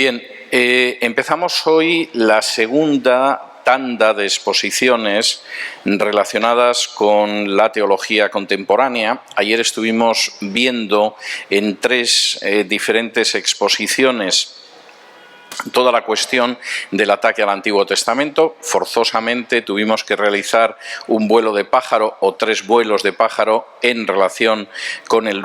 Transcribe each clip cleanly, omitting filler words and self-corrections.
Bien, empezamos hoy la segunda tanda de exposiciones relacionadas con la teología contemporánea. Ayer estuvimos viendo en tres diferentes exposiciones toda la cuestión del ataque al Antiguo Testamento. Forzosamente tuvimos que realizar un vuelo de pájaro o tres vuelos de pájaro en relación con el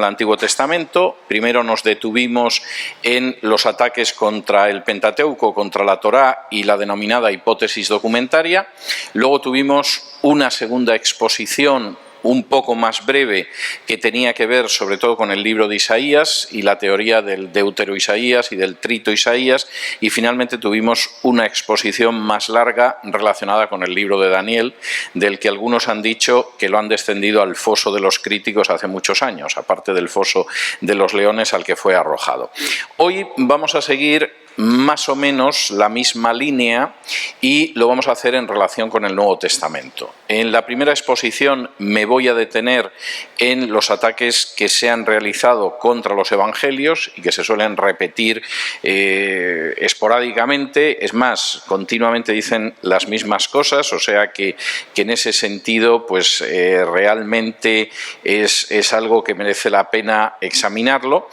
Antiguo Testamento. Primero nos detuvimos en los ataques contra el Pentateuco, contra la Torá y la denominada hipótesis documentaria. Luego tuvimos una segunda exposición un poco más breve, que tenía que ver sobre todo con el libro de Isaías y la teoría del Deutero-Isaías y del Trito-Isaías, y finalmente tuvimos una exposición más larga relacionada con el libro de Daniel, del que algunos han dicho que lo han descendido al foso de los críticos hace muchos años, aparte del foso de los leones al que fue arrojado. Hoy vamos a seguir más o menos la misma línea y lo vamos a hacer en relación con el Nuevo Testamento. En la primera exposición me voy a detener en los ataques que se han realizado contra los evangelios y que se suelen repetir esporádicamente, es más, continuamente dicen las mismas cosas, o sea que en ese sentido pues realmente es algo que merece la pena examinarlo.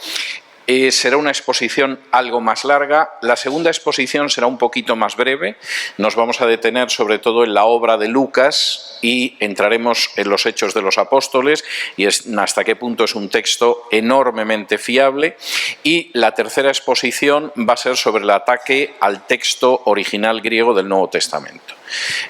Será una exposición algo más larga. La segunda exposición será un poquito más breve. Nos vamos a detener sobre todo en la obra de Lucas y entraremos en los Hechos de los Apóstoles y hasta qué punto es un texto enormemente fiable. Y la tercera exposición va a ser sobre el ataque al texto original griego del Nuevo Testamento,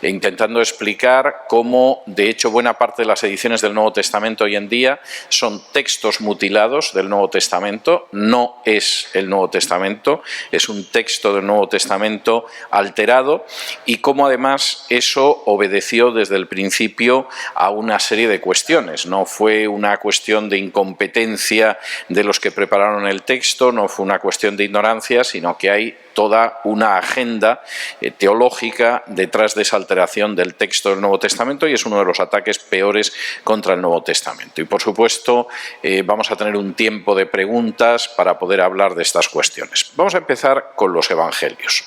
intentando explicar cómo, de hecho, buena parte de las ediciones del Nuevo Testamento hoy en día son textos mutilados del Nuevo Testamento. No es el Nuevo Testamento, es un texto del Nuevo Testamento alterado, y cómo además eso obedeció desde el principio a una serie de cuestiones. No fue una cuestión de incompetencia de los que prepararon el texto, no fue una cuestión de ignorancia, sino que hay toda una agenda teológica detrás de esa alteración del texto del Nuevo Testamento, y es uno de los ataques peores contra el Nuevo Testamento. Y por supuesto vamos a tener un tiempo de preguntas para poder hablar de estas cuestiones. Vamos a empezar con los evangelios.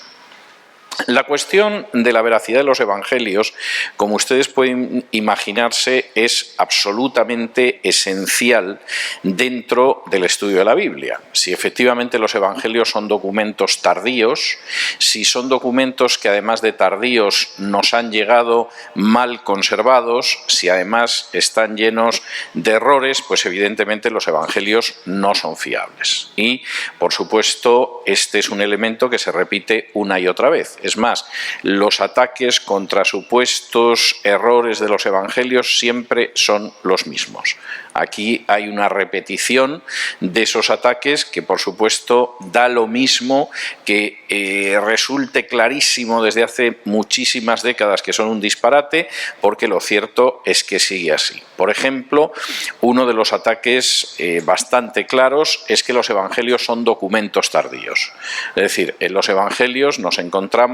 La cuestión de la veracidad de los evangelios, como ustedes pueden imaginarse, es absolutamente esencial dentro del estudio de la Biblia. Si efectivamente los evangelios son documentos tardíos, si son documentos que además de tardíos nos han llegado mal conservados, si además están llenos de errores, pues evidentemente los evangelios no son fiables. Y, por supuesto, este es un elemento que se repite una y otra vez. Es más, los ataques contra supuestos errores de los evangelios siempre son los mismos. Aquí hay una repetición de esos ataques que, por supuesto, da lo mismo que resulte clarísimo desde hace muchísimas décadas que son un disparate, porque lo cierto es que sigue así. Por ejemplo, uno de los ataques bastante claros es que los evangelios son documentos tardíos. Es decir, en los evangelios nos encontramos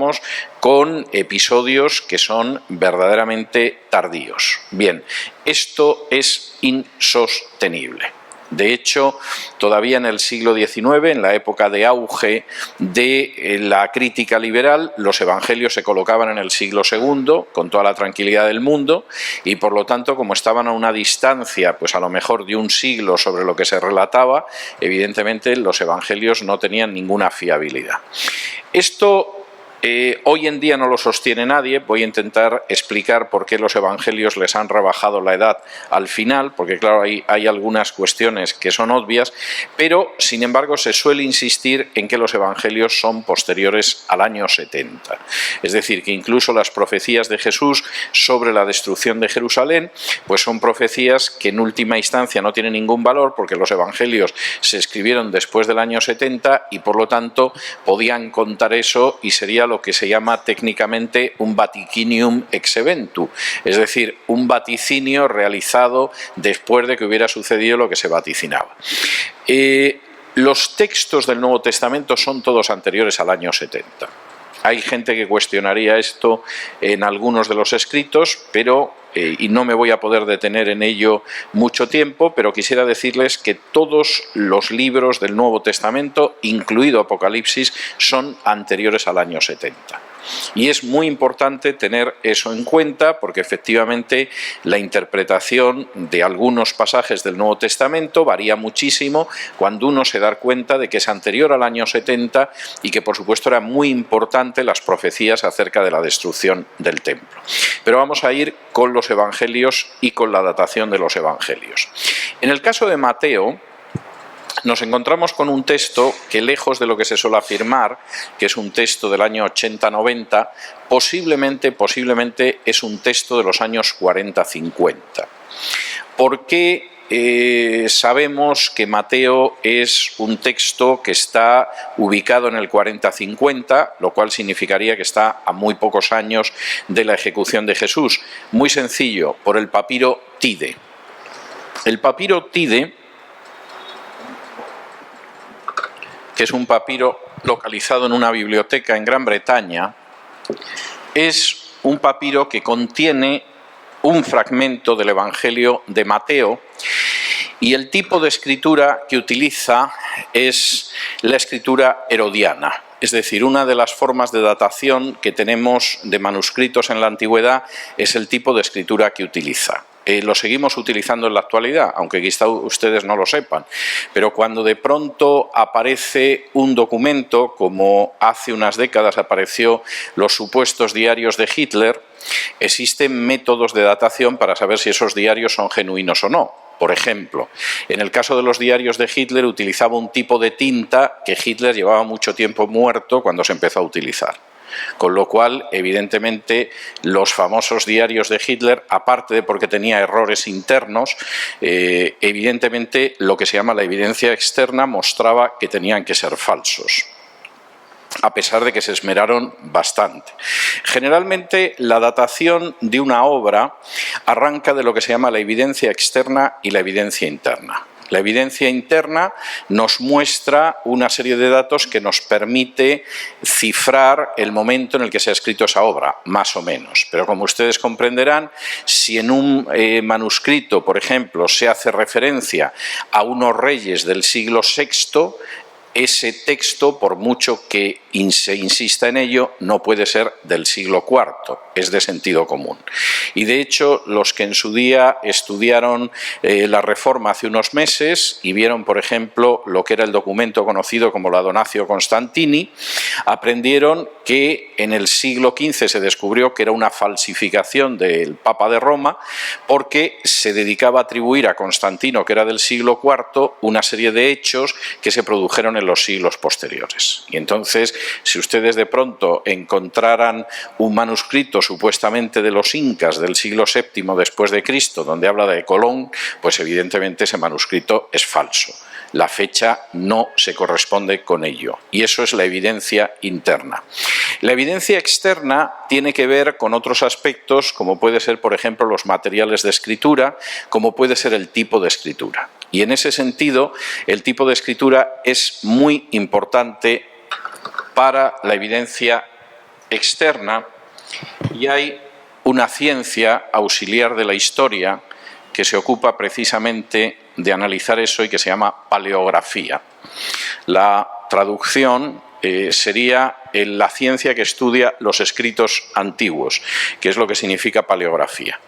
con episodios que son verdaderamente tardíos. Bien, esto es insostenible. De hecho, todavía en el siglo XIX, en la época de auge de la crítica liberal, los evangelios se colocaban en el siglo II, con toda la tranquilidad del mundo, y por lo tanto, como estaban a una distancia, pues a lo mejor de un siglo sobre lo que se relataba, evidentemente los evangelios no tenían ninguna fiabilidad. Esto hoy en día no lo sostiene nadie. Voy a intentar explicar por qué los evangelios les han rebajado la edad al final, porque claro, hay algunas cuestiones que son obvias, pero sin embargo se suele insistir en que los evangelios son posteriores al año 70. Es decir, que incluso las profecías de Jesús sobre la destrucción de Jerusalén, pues son profecías que en última instancia no tienen ningún valor, porque los evangelios se escribieron después del año 70 y por lo tanto podían contar eso y sería lo que se llama técnicamente un vaticinium ex eventu, es decir, un vaticinio realizado después de que hubiera sucedido lo que se vaticinaba. Los textos del Nuevo Testamento son todos anteriores al año 70. Hay gente que cuestionaría esto en algunos de los escritos, pero y no me voy a poder detener en ello mucho tiempo, pero quisiera decirles que todos los libros del Nuevo Testamento, incluido Apocalipsis, son anteriores al año 70. Y es muy importante tener eso en cuenta porque efectivamente la interpretación de algunos pasajes del Nuevo Testamento varía muchísimo cuando uno se da cuenta de que es anterior al año 70 y que por supuesto eran muy importantes las profecías acerca de la destrucción del templo. Pero vamos a ir con los evangelios y con la datación de los evangelios. En el caso de Mateo, nos encontramos con un texto que, lejos de lo que se suele afirmar, que es un texto del año 80-90, posiblemente es un texto de los años 40-50. ¿Por qué sabemos que Mateo es un texto que está ubicado en el 40-50, lo cual significaría que está a muy pocos años de la ejecución de Jesús? Muy sencillo, por el papiro Tide. El papiro Tide, que es un papiro localizado en una biblioteca en Gran Bretaña, es un papiro que contiene un fragmento del Evangelio de Mateo y el tipo de escritura que utiliza es la escritura herodiana. Es decir, una de las formas de datación que tenemos de manuscritos en la antigüedad es el tipo de escritura que utiliza. Lo seguimos utilizando en la actualidad, aunque quizá ustedes no lo sepan, pero cuando de pronto aparece un documento, como hace unas décadas apareció los supuestos diarios de Hitler, existen métodos de datación para saber si esos diarios son genuinos o no. Por ejemplo, en el caso de los diarios de Hitler utilizaba un tipo de tinta que Hitler llevaba mucho tiempo muerto cuando se empezó a utilizar. Con lo cual, evidentemente, los famosos diarios de Hitler, aparte de porque tenía errores internos, evidentemente lo que se llama la evidencia externa mostraba que tenían que ser falsos, a pesar de que se esmeraron bastante. Generalmente la datación de una obra arranca de lo que se llama la evidencia externa y la evidencia interna. La evidencia interna nos muestra una serie de datos que nos permite cifrar el momento en el que se ha escrito esa obra, más o menos. Pero como ustedes comprenderán, si en un manuscrito, por ejemplo, se hace referencia a unos reyes del siglo VI, ese texto, por mucho que se insista en ello, no puede ser del siglo IV, es de sentido común. Y de hecho, los que en su día estudiaron la Reforma hace unos meses y vieron, por ejemplo, lo que era el documento conocido como la Donatio Constantini, aprendieron que en el siglo XV se descubrió que era una falsificación del Papa de Roma porque se dedicaba a atribuir a Constantino, que era del siglo IV, una serie de hechos que se produjeron en los siglos posteriores. Y entonces, si ustedes de pronto encontraran un manuscrito supuestamente de los incas del siglo VII después de Cristo, donde habla de Colón, pues evidentemente ese manuscrito es falso. La fecha no se corresponde con ello. Y eso es la evidencia interna. La evidencia externa tiene que ver con otros aspectos, como puede ser, por ejemplo, los materiales de escritura, como puede ser el tipo de escritura. Y en ese sentido, el tipo de escritura es muy importante para la evidencia externa y hay una ciencia auxiliar de la historia que se ocupa precisamente de analizar eso y que se llama paleografía. La traducción sería la ciencia que estudia los escritos antiguos, que es lo que significa paleografía.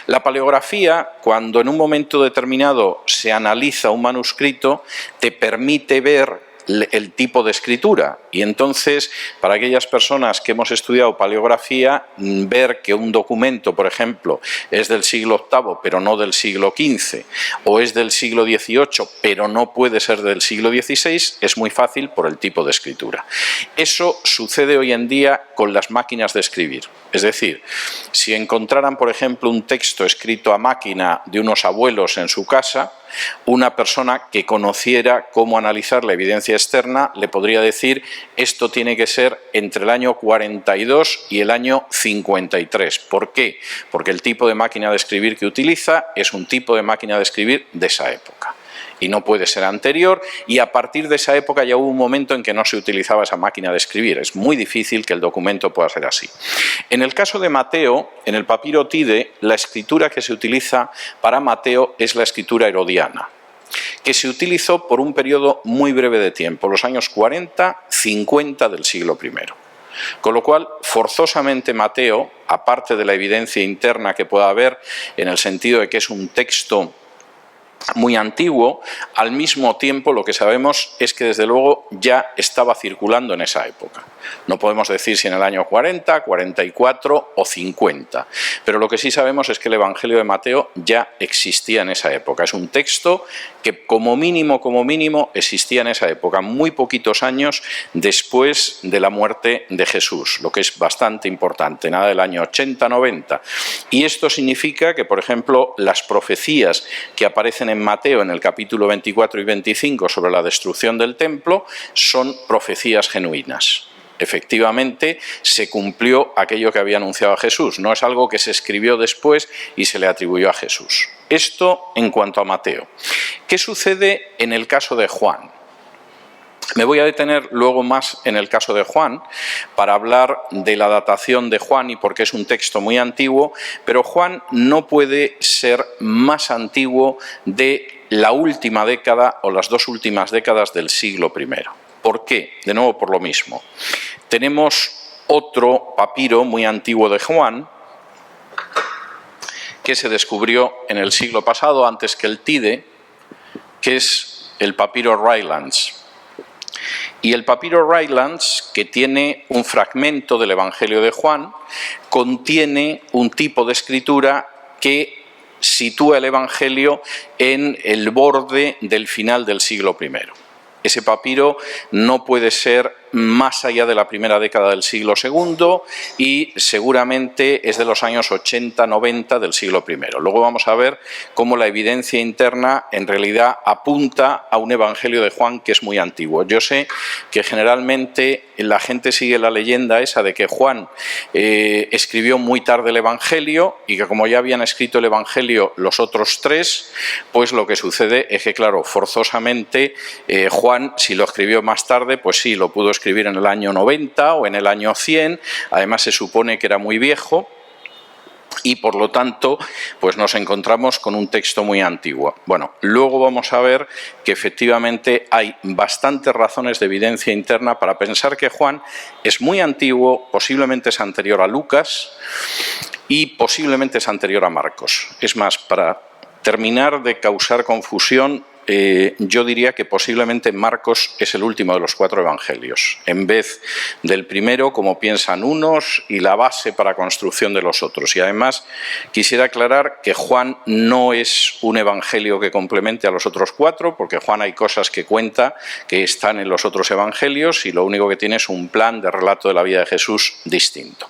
La paleografía, cuando en un momento determinado se analiza un manuscrito, te permite ver el tipo de escritura y entonces para aquellas personas que hemos estudiado paleografía, ver que un documento, por ejemplo, es del siglo VIII pero no del siglo XV o es del siglo XVIII pero no puede ser del siglo XVI es muy fácil por el tipo de escritura. Eso sucede hoy en día con las máquinas de escribir. Es decir, si encontraran, por ejemplo, un texto escrito a máquina de unos abuelos en su casa, una persona que conociera cómo analizar la evidencia externa le podría decir esto tiene que ser entre el año 42 y el año 53. ¿Por qué? Porque el tipo de máquina de escribir que utiliza es un tipo de máquina de escribir de esa época. y no puede ser anterior, y a partir de esa época ya hubo un momento en que no se utilizaba esa máquina de escribir. Es muy difícil que el documento pueda ser así. En el caso de Mateo, en el papiro Tide, la escritura que se utiliza para Mateo es la escritura herodiana, que se utilizó por un periodo muy breve de tiempo, los años 40-50 del siglo I. Con lo cual, forzosamente Mateo, aparte de la evidencia interna que pueda haber en el sentido de que es un texto muy antiguo, al mismo tiempo lo que sabemos es que desde luego ya estaba circulando en esa época. No podemos decir si en el año 40, 44 o 50, pero lo que sí sabemos es que el Evangelio de Mateo ya existía en esa época. Es un texto que como mínimo existía en esa época, muy poquitos años después de la muerte de Jesús, lo que es bastante importante, nada del año 80-90. Y esto significa que, por ejemplo, las profecías que aparecen en Mateo en el capítulo 24 y 25 sobre la destrucción del templo son profecías genuinas. Efectivamente, se cumplió aquello que había anunciado a Jesús. No es algo que se escribió después y se le atribuyó a Jesús. Esto en cuanto a Mateo. ¿Qué sucede en el caso de Juan? Me voy a detener luego más en el caso de Juan para hablar de la datación de Juan y porque es un texto muy antiguo, pero Juan no puede ser más antiguo de la última década o las dos últimas décadas del siglo I. ¿Por qué? De nuevo por lo mismo. Tenemos otro papiro muy antiguo de Juan que se descubrió en el siglo pasado, antes que el Tide, que es el papiro Rylands. Y el papiro Rylands, que tiene un fragmento del Evangelio de Juan, contiene un tipo de escritura que sitúa el Evangelio en el borde del final del siglo I. Ese papiro no puede ser más allá de la primera década del siglo II y seguramente es de los años 80-90 del siglo I. Luego vamos a ver cómo la evidencia interna en realidad apunta a un Evangelio de Juan que es muy antiguo. Yo sé que generalmente la gente sigue la leyenda esa de que Juan escribió muy tarde el Evangelio y que como ya habían escrito el Evangelio los otros tres, pues lo que sucede es que, claro, forzosamente Juan, si lo escribió más tarde, pues sí, lo pudo escribir en el año 90 o en el año 100, además se supone que era muy viejo y por lo tanto pues nos encontramos con un texto muy antiguo. Bueno, luego vamos a ver que efectivamente hay bastantes razones de evidencia interna para pensar que Juan es muy antiguo, posiblemente es anterior a Lucas y posiblemente es anterior a Marcos. Es más, para terminar de causar confusión, yo diría que posiblemente Marcos es el último de los 4 evangelios, en vez del primero, como piensan unos, y la base para construcción de los otros. Y además quisiera aclarar que Juan no es un evangelio que complemente a los otros 4, porque Juan hay cosas que cuenta que están en los otros evangelios y lo único que tiene es un plan de relato de la vida de Jesús distinto.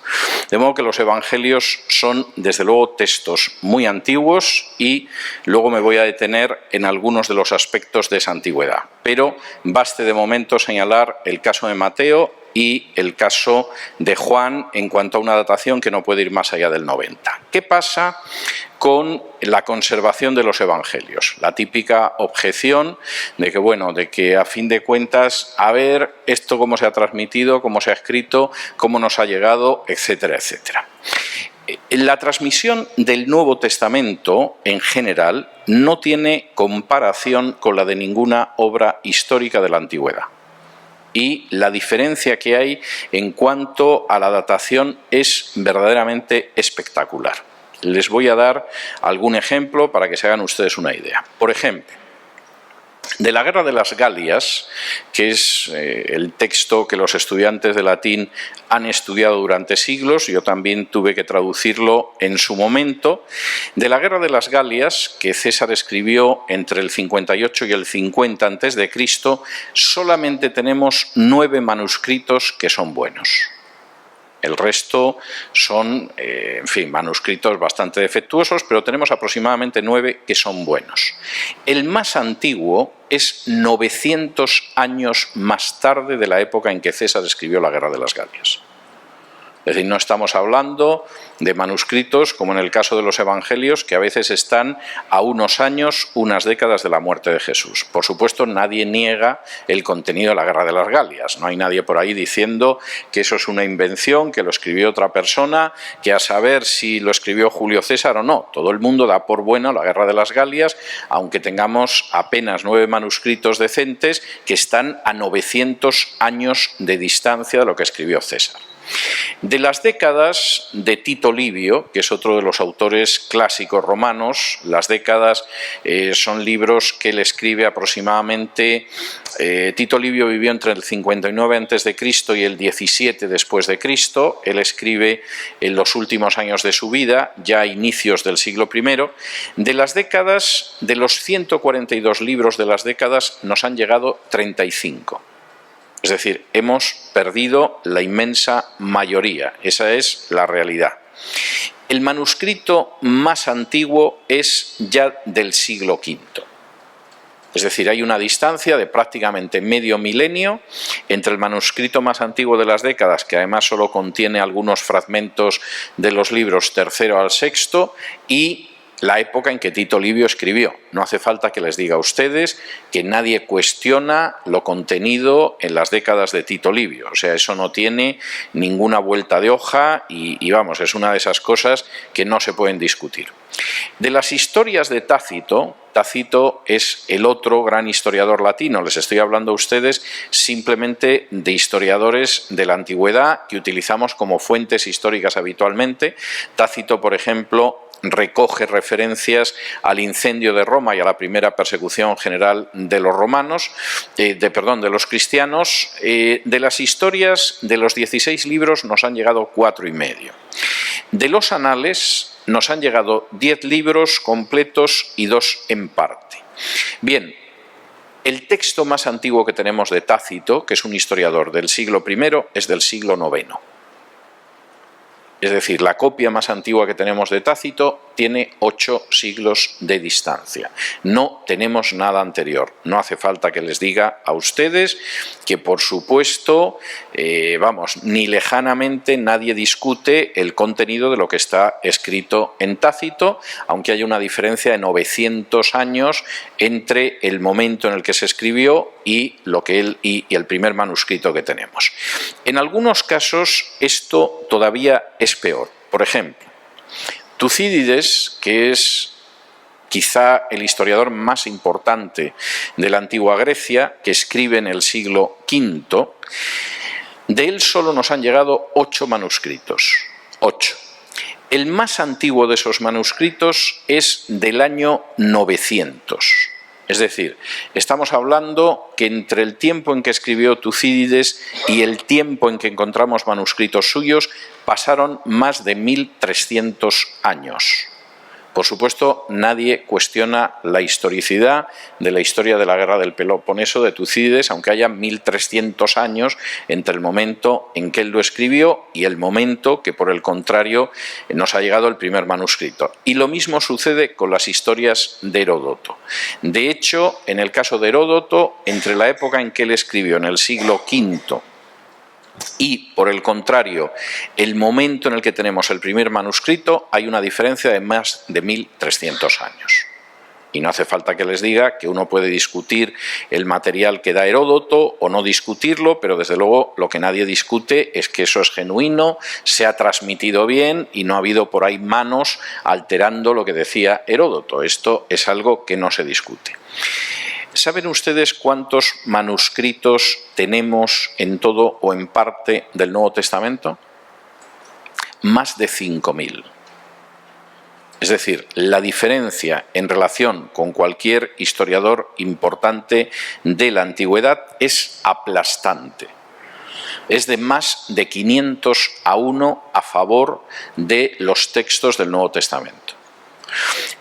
De modo que los evangelios son, desde luego, textos muy antiguos y luego me voy a detener en algunos de los aspectos de esa antigüedad. Pero baste de momento señalar el caso de Mateo y el caso de Juan en cuanto a una datación que no puede ir más allá del 90. ¿Qué pasa con la conservación de los evangelios? La típica objeción de que, bueno, de que a fin de cuentas, a ver esto cómo se ha transmitido, cómo se ha escrito, cómo nos ha llegado, etcétera, etcétera. La transmisión del Nuevo Testamento, en general, no tiene comparación con la de ninguna obra histórica de la antigüedad. Y la diferencia que hay en cuanto a la datación es verdaderamente espectacular. Les voy a dar algún ejemplo para que se hagan ustedes una idea. Por ejemplo, de la Guerra de las Galias, que es el texto que los estudiantes de latín han estudiado durante siglos, yo también tuve que traducirlo en su momento. De la Guerra de las Galias, que César escribió entre el 58 y el 50 a.C., solamente tenemos 9 manuscritos que son buenos. El resto son, en fin, manuscritos bastante defectuosos, pero tenemos aproximadamente 9 que son buenos. El más antiguo es 900 años más tarde de la época en que César escribió la Guerra de las Galias. Es decir, no estamos hablando de manuscritos, como en el caso de los evangelios, que a veces están a unos años, unas décadas de la muerte de Jesús. Por supuesto, nadie niega el contenido de la Guerra de las Galias. No hay nadie por ahí diciendo que eso es una invención, que lo escribió otra persona, que a saber si lo escribió Julio César o no. Todo el mundo da por buena la Guerra de las Galias, aunque tengamos apenas 9 manuscritos decentes que están a 900 años de distancia de lo que escribió César. De las décadas de Tito Livio, que es otro de los autores clásicos romanos, las décadas son libros que él escribe aproximadamente. Tito Livio vivió entre el 59 a.C. y el 17 después de Cristo. Él escribe en los últimos años de su vida, ya a inicios del siglo I. De las décadas, de los 142 libros de las décadas, nos han llegado 35. Es decir, hemos perdido la inmensa mayoría, esa es la realidad. El manuscrito más antiguo es ya del siglo V. Es decir, hay una distancia de prácticamente medio milenio entre el manuscrito más antiguo de las décadas, que además solo contiene algunos fragmentos de los libros tercero al sexto, y la época en que Tito Livio escribió. No hace falta que les diga a ustedes que nadie cuestiona lo contenido en las décadas de Tito Livio. O sea, eso no tiene ninguna vuelta de hoja y vamos, es una de esas cosas que no se pueden discutir. De las historias de Tácito, Tácito es el otro gran historiador latino. Les estoy hablando a ustedes simplemente de historiadores de la antigüedad que utilizamos como fuentes históricas habitualmente. Tácito, por ejemplo, recoge referencias al incendio de Roma y a la primera persecución general de los romanos, de los cristianos. De las historias, de los 16 libros nos han llegado 4 y medio. De los anales nos han llegado 10 libros completos y 2 en parte. Bien, el texto más antiguo que tenemos de Tácito, que es un historiador del siglo I, es del siglo IX. Es decir, la copia más antigua que tenemos de Tácito tiene 8 siglos de distancia. No tenemos nada anterior. No hace falta que les diga a ustedes que, por supuesto, ni lejanamente nadie discute el contenido de lo que está escrito en Tácito, aunque hay una diferencia de 900 años entre el momento en el que se escribió y el primer manuscrito que tenemos. En algunos casos esto todavía es peor. Por ejemplo, Tucídides, que es quizá el historiador más importante de la antigua Grecia, que escribe en el siglo V, de él solo nos han llegado 8 manuscritos. 8. El más antiguo de esos manuscritos es del año 900. Es decir, estamos hablando que entre el tiempo en que escribió Tucídides y el tiempo en que encontramos manuscritos suyos pasaron más de 1300 años. Por supuesto, nadie cuestiona la historicidad de la historia de la guerra del Peloponeso de Tucídides, aunque haya 1300 años entre el momento en que él lo escribió y el momento que, por el contrario, nos ha llegado el primer manuscrito. Y lo mismo sucede con las historias de Heródoto. De hecho, en el caso de Heródoto, entre la época en que él escribió, en el siglo V, y, por el contrario, el momento en el que tenemos el primer manuscrito, hay una diferencia de más de 1300 años. Y no hace falta que les diga que uno puede discutir el material que da Heródoto o no discutirlo, pero desde luego lo que nadie discute es que eso es genuino, se ha transmitido bien y no ha habido por ahí manos alterando lo que decía Heródoto. Esto es algo que no se discute. ¿Saben ustedes cuántos manuscritos tenemos en todo o en parte del Nuevo Testamento? Más de 5000. Es decir, la diferencia en relación con cualquier historiador importante de la antigüedad es aplastante. Es de más de 500-1 a favor de los textos del Nuevo Testamento.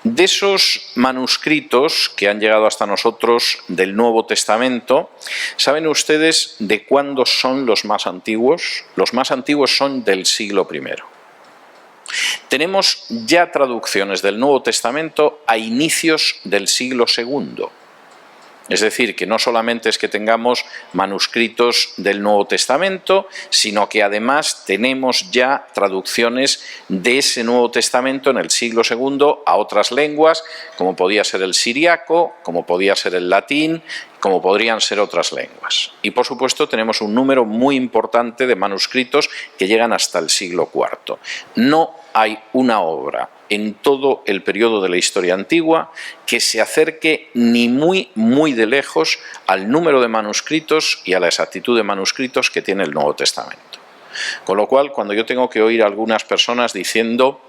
De esos manuscritos que han llegado hasta nosotros del Nuevo Testamento, ¿saben ustedes de cuándo son los más antiguos? Los más antiguos son del siglo I. Tenemos ya traducciones del Nuevo Testamento a inicios del siglo II. Es decir, que no solamente es que tengamos manuscritos del Nuevo Testamento, sino que además tenemos ya traducciones de ese Nuevo Testamento en el siglo II a otras lenguas, como podía ser el siriaco, como podía ser el latín, como podrían ser otras lenguas. Y por supuesto tenemos un número muy importante de manuscritos que llegan hasta el siglo IV. No hay una obra en todo el periodo de la historia antigua que se acerque ni muy de lejos al número de manuscritos y a la exactitud de manuscritos que tiene el Nuevo Testamento. Con lo cual, cuando yo tengo que oír a algunas personas diciendo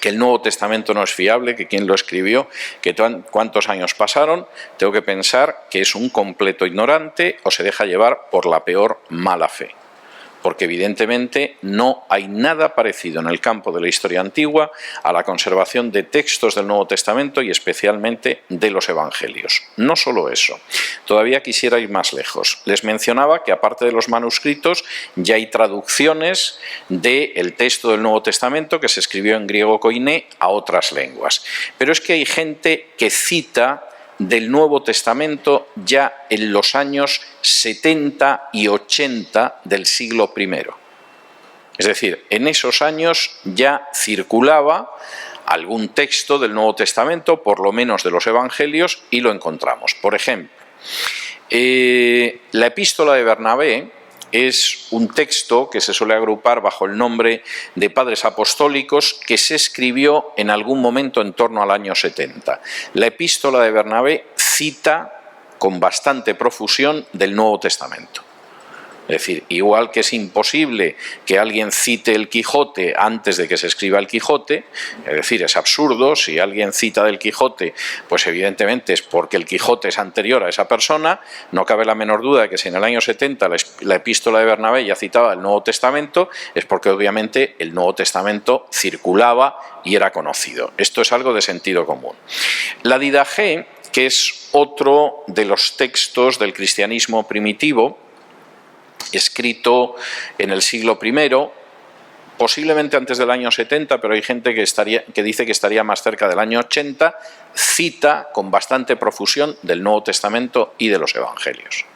que el Nuevo Testamento no es fiable, que quién lo escribió, que cuántos años pasaron, tengo que pensar que es un completo ignorante o se deja llevar por la peor mala fe. Porque evidentemente no hay nada parecido en el campo de la historia antigua a la conservación de textos del Nuevo Testamento y especialmente de los Evangelios. No solo eso, todavía quisiera ir más lejos. Les mencionaba que aparte de los manuscritos ya hay traducciones del texto del Nuevo Testamento que se escribió en griego koiné a otras lenguas. Pero es que hay gente que cita del Nuevo Testamento ya en los años 70 y 80 del siglo I. Es decir, en esos años ya circulaba algún texto del Nuevo Testamento, por lo menos de los Evangelios, y lo encontramos. Por ejemplo, la epístola de Bernabé es un texto que se suele agrupar bajo el nombre de Padres Apostólicos, que se escribió en algún momento en torno al año 70. La epístola de Bernabé cita con bastante profusión del Nuevo Testamento. Es decir, igual que es imposible que alguien cite el Quijote antes de que se escriba el Quijote, es decir, es absurdo. Si alguien cita del Quijote, pues evidentemente es porque el Quijote es anterior a esa persona. No cabe la menor duda de que si en el año 70 la epístola de Bernabé ya citaba el Nuevo Testamento, es porque obviamente el Nuevo Testamento circulaba y era conocido. Esto es algo de sentido común. La Didaché, que es otro de los textos del cristianismo primitivo, escrito en el siglo I, posiblemente antes del año 70, pero hay gente que dice que estaría más cerca del año 80, cita con bastante profusión del Nuevo Testamento y de los Evangelios.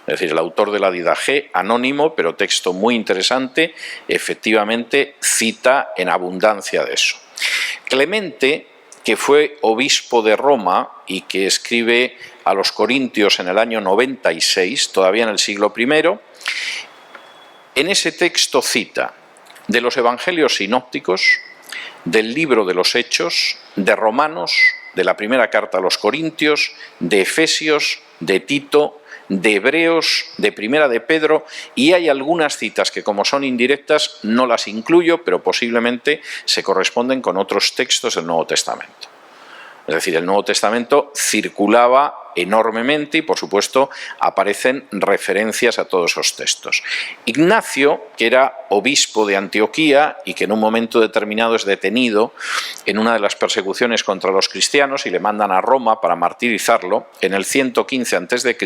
Es decir, el autor de la Didaché, anónimo, pero texto muy interesante, efectivamente cita en abundancia de eso. Clemente, que fue obispo de Roma y que escribe a los Corintios en el año 96, todavía en el siglo I, en ese texto cita de los Evangelios sinópticos, del libro de los Hechos, de Romanos, de la primera carta a los Corintios, de Efesios, de Tito, de Hebreos, de Primera de Pedro, y hay algunas citas que, como son indirectas, no las incluyo, pero posiblemente se corresponden con otros textos del Nuevo Testamento. Es decir, el Nuevo Testamento circulaba enormemente y, por supuesto, aparecen referencias a todos esos textos. Ignacio, que era obispo de Antioquía y que en un momento determinado es detenido en una de las persecuciones contra los cristianos y le mandan a Roma para martirizarlo, en el 115 a.C.,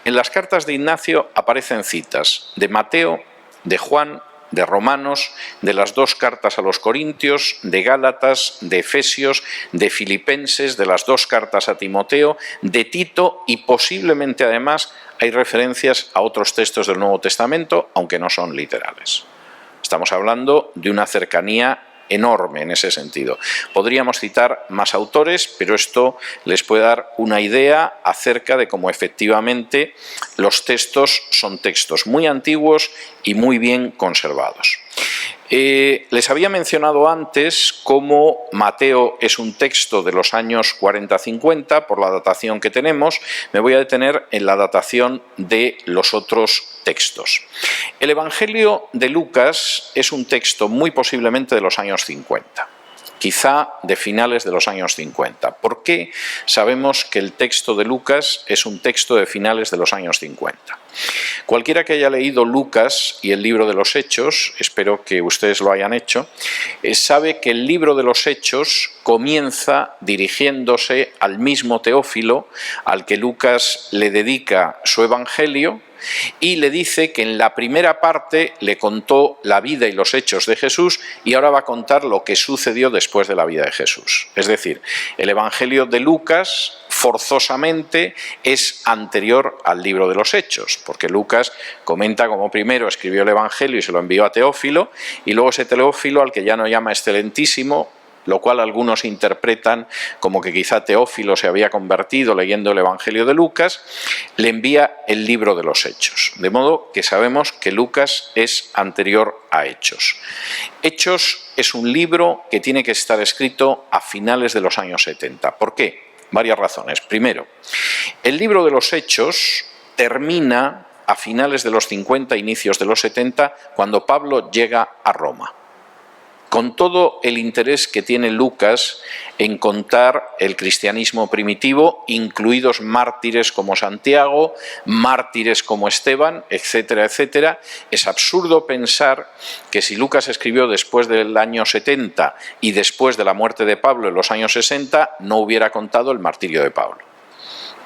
en las cartas de Ignacio aparecen citas de Mateo, de Juan, de Romanos, de las dos cartas a los Corintios, de Gálatas, de Efesios, de Filipenses, de las dos cartas a Timoteo, de Tito, y posiblemente además hay referencias a otros textos del Nuevo Testamento, aunque no son literales. Estamos hablando de una cercanía enorme en ese sentido. Podríamos citar más autores, pero esto les puede dar una idea acerca de cómo efectivamente los textos son textos muy antiguos y muy bien conservados. Les había mencionado antes cómo Mateo es un texto de los años 40-50, por la datación que tenemos. Me voy a detener en la datación de los otros textos. El Evangelio de Lucas es un texto muy posiblemente de los años 50. Quizá de finales de los años 50. ¿Por qué sabemos que el texto de Lucas es un texto de finales de los años 50? Cualquiera que haya leído Lucas y el libro de los Hechos, espero que ustedes lo hayan hecho, sabe que el libro de los Hechos comienza dirigiéndose al mismo Teófilo, al que Lucas le dedica su Evangelio, y le dice que en la primera parte le contó la vida y los hechos de Jesús y ahora va a contar lo que sucedió después de la vida de Jesús. Es decir, el Evangelio de Lucas forzosamente es anterior al libro de los Hechos, porque Lucas comenta como primero escribió el Evangelio y se lo envió a Teófilo, y luego ese Teófilo, al que ya no llama excelentísimo, lo cual algunos interpretan como que quizá Teófilo se había convertido leyendo el Evangelio de Lucas, le envía el libro de los Hechos. De modo que sabemos que Lucas es anterior a Hechos. Hechos es un libro que tiene que estar escrito a finales de los años 70. ¿Por qué? Varias razones. Primero, el libro de los Hechos termina a finales de los 50, inicios de los 70, cuando Pablo llega a Roma. Con todo el interés que tiene Lucas en contar el cristianismo primitivo, incluidos mártires como Santiago, mártires como Esteban, etcétera, etcétera, es absurdo pensar que si Lucas escribió después del año 70 y después de la muerte de Pablo en los años 60, no hubiera contado el martirio de Pablo.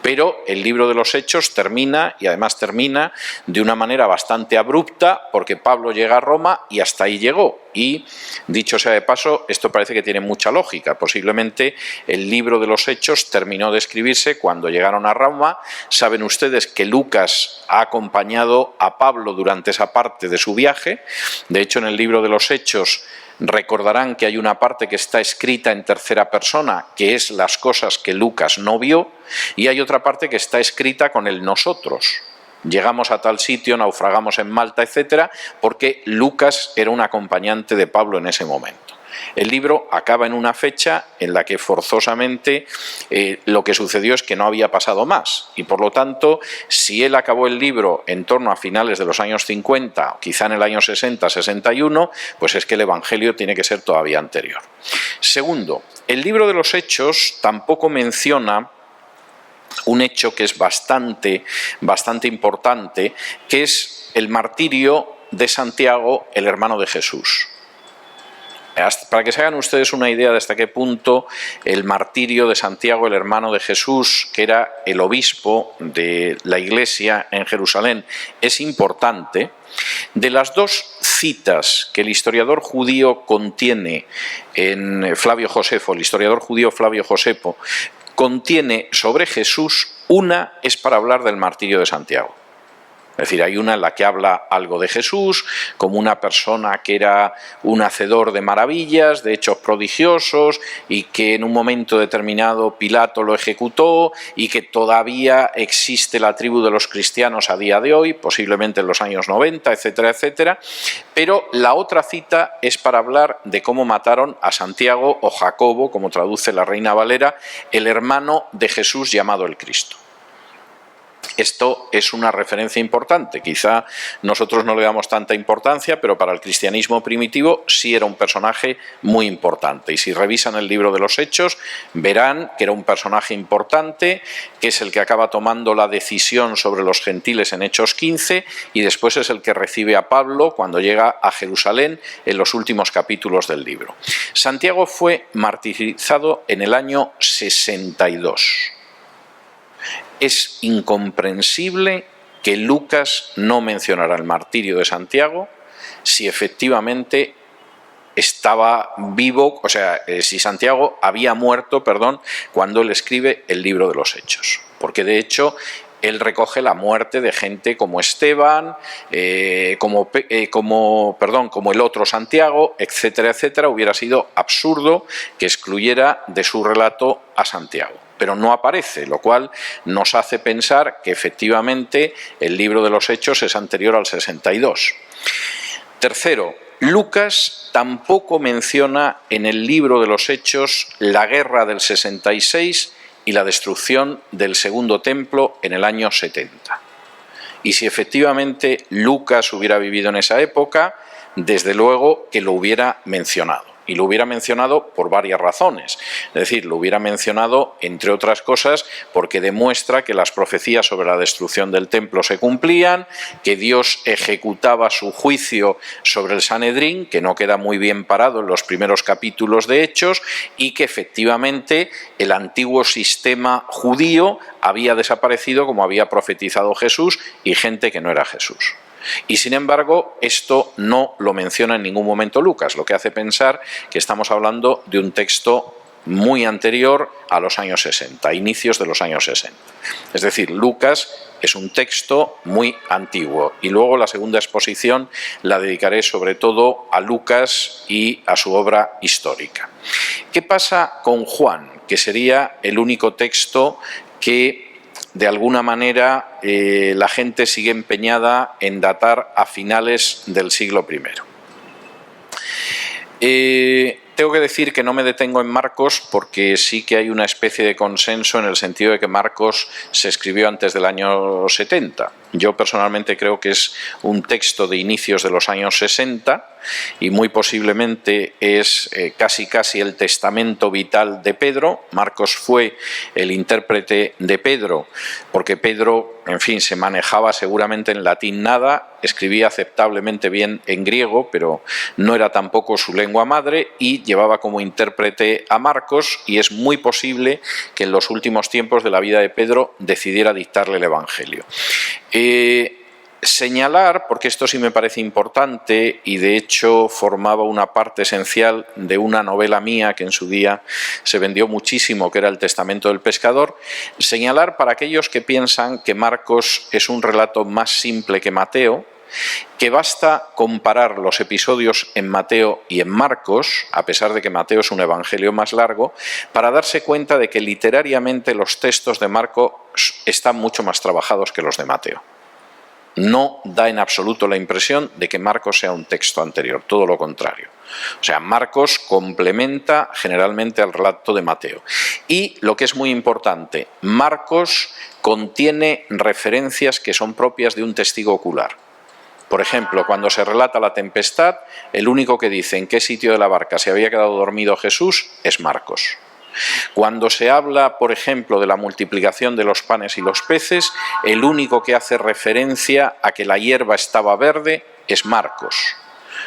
Pero el libro de los Hechos termina, y además termina de una manera bastante abrupta, porque Pablo llega a Roma y hasta ahí llegó. Y, dicho sea de paso, esto parece que tiene mucha lógica. Posiblemente el libro de los Hechos terminó de escribirse cuando llegaron a Roma. Saben ustedes que Lucas ha acompañado a Pablo durante esa parte de su viaje. De hecho, en el libro de los Hechos recordarán que hay una parte que está escrita en tercera persona, que es las cosas que Lucas no vio, y hay otra parte que está escrita con el nosotros. Llegamos a tal sitio, naufragamos en Malta, etcétera, porque Lucas era un acompañante de Pablo en ese momento. El libro acaba en una fecha en la que forzosamente lo que sucedió es que no había pasado más, y por lo tanto, si él acabó el libro en torno a finales de los años 50, o quizá en el año 60, 61, pues es que el Evangelio tiene que ser todavía anterior. Segundo, el libro de los Hechos tampoco menciona un hecho que es bastante importante, que es el martirio de Santiago, el hermano de Jesús. Para que se hagan ustedes una idea de hasta qué punto el martirio de Santiago, el hermano de Jesús, que era el obispo de la iglesia en Jerusalén, es importante, de las dos citas que el historiador judío contiene en Flavio Josefo, el historiador judío Flavio Josefo, contiene sobre Jesús, una es para hablar del martirio de Santiago. Es decir, hay una en la que habla algo de Jesús, como una persona que era un hacedor de maravillas, de hechos prodigiosos, y que en un momento determinado Pilato lo ejecutó, y que todavía existe la tribu de los cristianos a día de hoy, posiblemente en los años 90, etcétera, etcétera. Pero la otra cita es para hablar de cómo mataron a Santiago, o Jacobo, como traduce la Reina Valera, el hermano de Jesús llamado el Cristo. Esto es una referencia importante, quizá nosotros no le damos tanta importancia, pero para el cristianismo primitivo sí era un personaje muy importante. Y si revisan el libro de los Hechos, verán que era un personaje importante, que es el que acaba tomando la decisión sobre los gentiles en Hechos 15, y después es el que recibe a Pablo cuando llega a Jerusalén en los últimos capítulos del libro. Santiago fue martirizado en el año 62. Es incomprensible que Lucas no mencionara el martirio de Santiago si efectivamente estaba vivo, o sea, si Santiago había muerto, cuando él escribe el libro de los Hechos. Porque de hecho él recoge la muerte de gente como Esteban, como el otro Santiago, etcétera, etcétera. Hubiera sido absurdo que excluyera de su relato a Santiago. Pero no aparece, lo cual nos hace pensar que efectivamente el libro de los Hechos es anterior al 62. Tercero, Lucas tampoco menciona en el libro de los Hechos la guerra del 66 y la destrucción del segundo templo en el año 70. Y si efectivamente Lucas hubiera vivido en esa época, desde luego que lo hubiera mencionado. Y lo hubiera mencionado por varias razones. Es decir, lo hubiera mencionado, entre otras cosas, porque demuestra que las profecías sobre la destrucción del templo se cumplían, que Dios ejecutaba su juicio sobre el Sanedrín, que no queda muy bien parado en los primeros capítulos de Hechos, y que efectivamente el antiguo sistema judío había desaparecido como había profetizado Jesús, y gente que no era Jesús. Y sin embargo, esto no lo menciona en ningún momento Lucas, lo que hace pensar que estamos hablando de un texto muy anterior a los años 60, inicios de los años 60. Es decir, Lucas es un texto muy antiguo y luego la segunda exposición la dedicaré sobre todo a Lucas y a su obra histórica. ¿Qué pasa con Juan? Que sería el único texto que de alguna manera la gente sigue empeñada en datar a finales del siglo I. Tengo que decir que no me detengo en Marcos porque sí que hay una especie de consenso en el sentido de que Marcos se escribió antes del año 70. Yo personalmente creo que es un texto de inicios de los años 60 y muy posiblemente es casi el testamento vital de Pedro. Marcos fue el intérprete de Pedro porque Pedro, en fin, se manejaba seguramente en latín nada, escribía aceptablemente bien en griego, pero no era tampoco su lengua madre, y llevaba como intérprete a Marcos, y es muy posible que en los últimos tiempos de la vida de Pedro decidiera dictarle el Evangelio. Señalar, porque esto sí me parece importante y de hecho formaba una parte esencial de una novela mía que en su día se vendió muchísimo, que era El Testamento del Pescador, señalar para aquellos que piensan que Marcos es un relato más simple que Mateo, que basta comparar los episodios en Mateo y en Marcos, a pesar de que Mateo es un evangelio más largo, para darse cuenta de que literariamente los textos de Marcos están mucho más trabajados que los de Mateo. No da en absoluto la impresión de que Marcos sea un texto anterior, todo lo contrario. O sea, Marcos complementa generalmente al relato de Mateo. Y lo que es muy importante, Marcos contiene referencias que son propias de un testigo ocular. Por ejemplo, cuando se relata la tempestad, el único que dice en qué sitio de la barca se había quedado dormido Jesús es Marcos. Cuando se habla, por ejemplo, de la multiplicación de los panes y los peces, el único que hace referencia a que la hierba estaba verde es Marcos.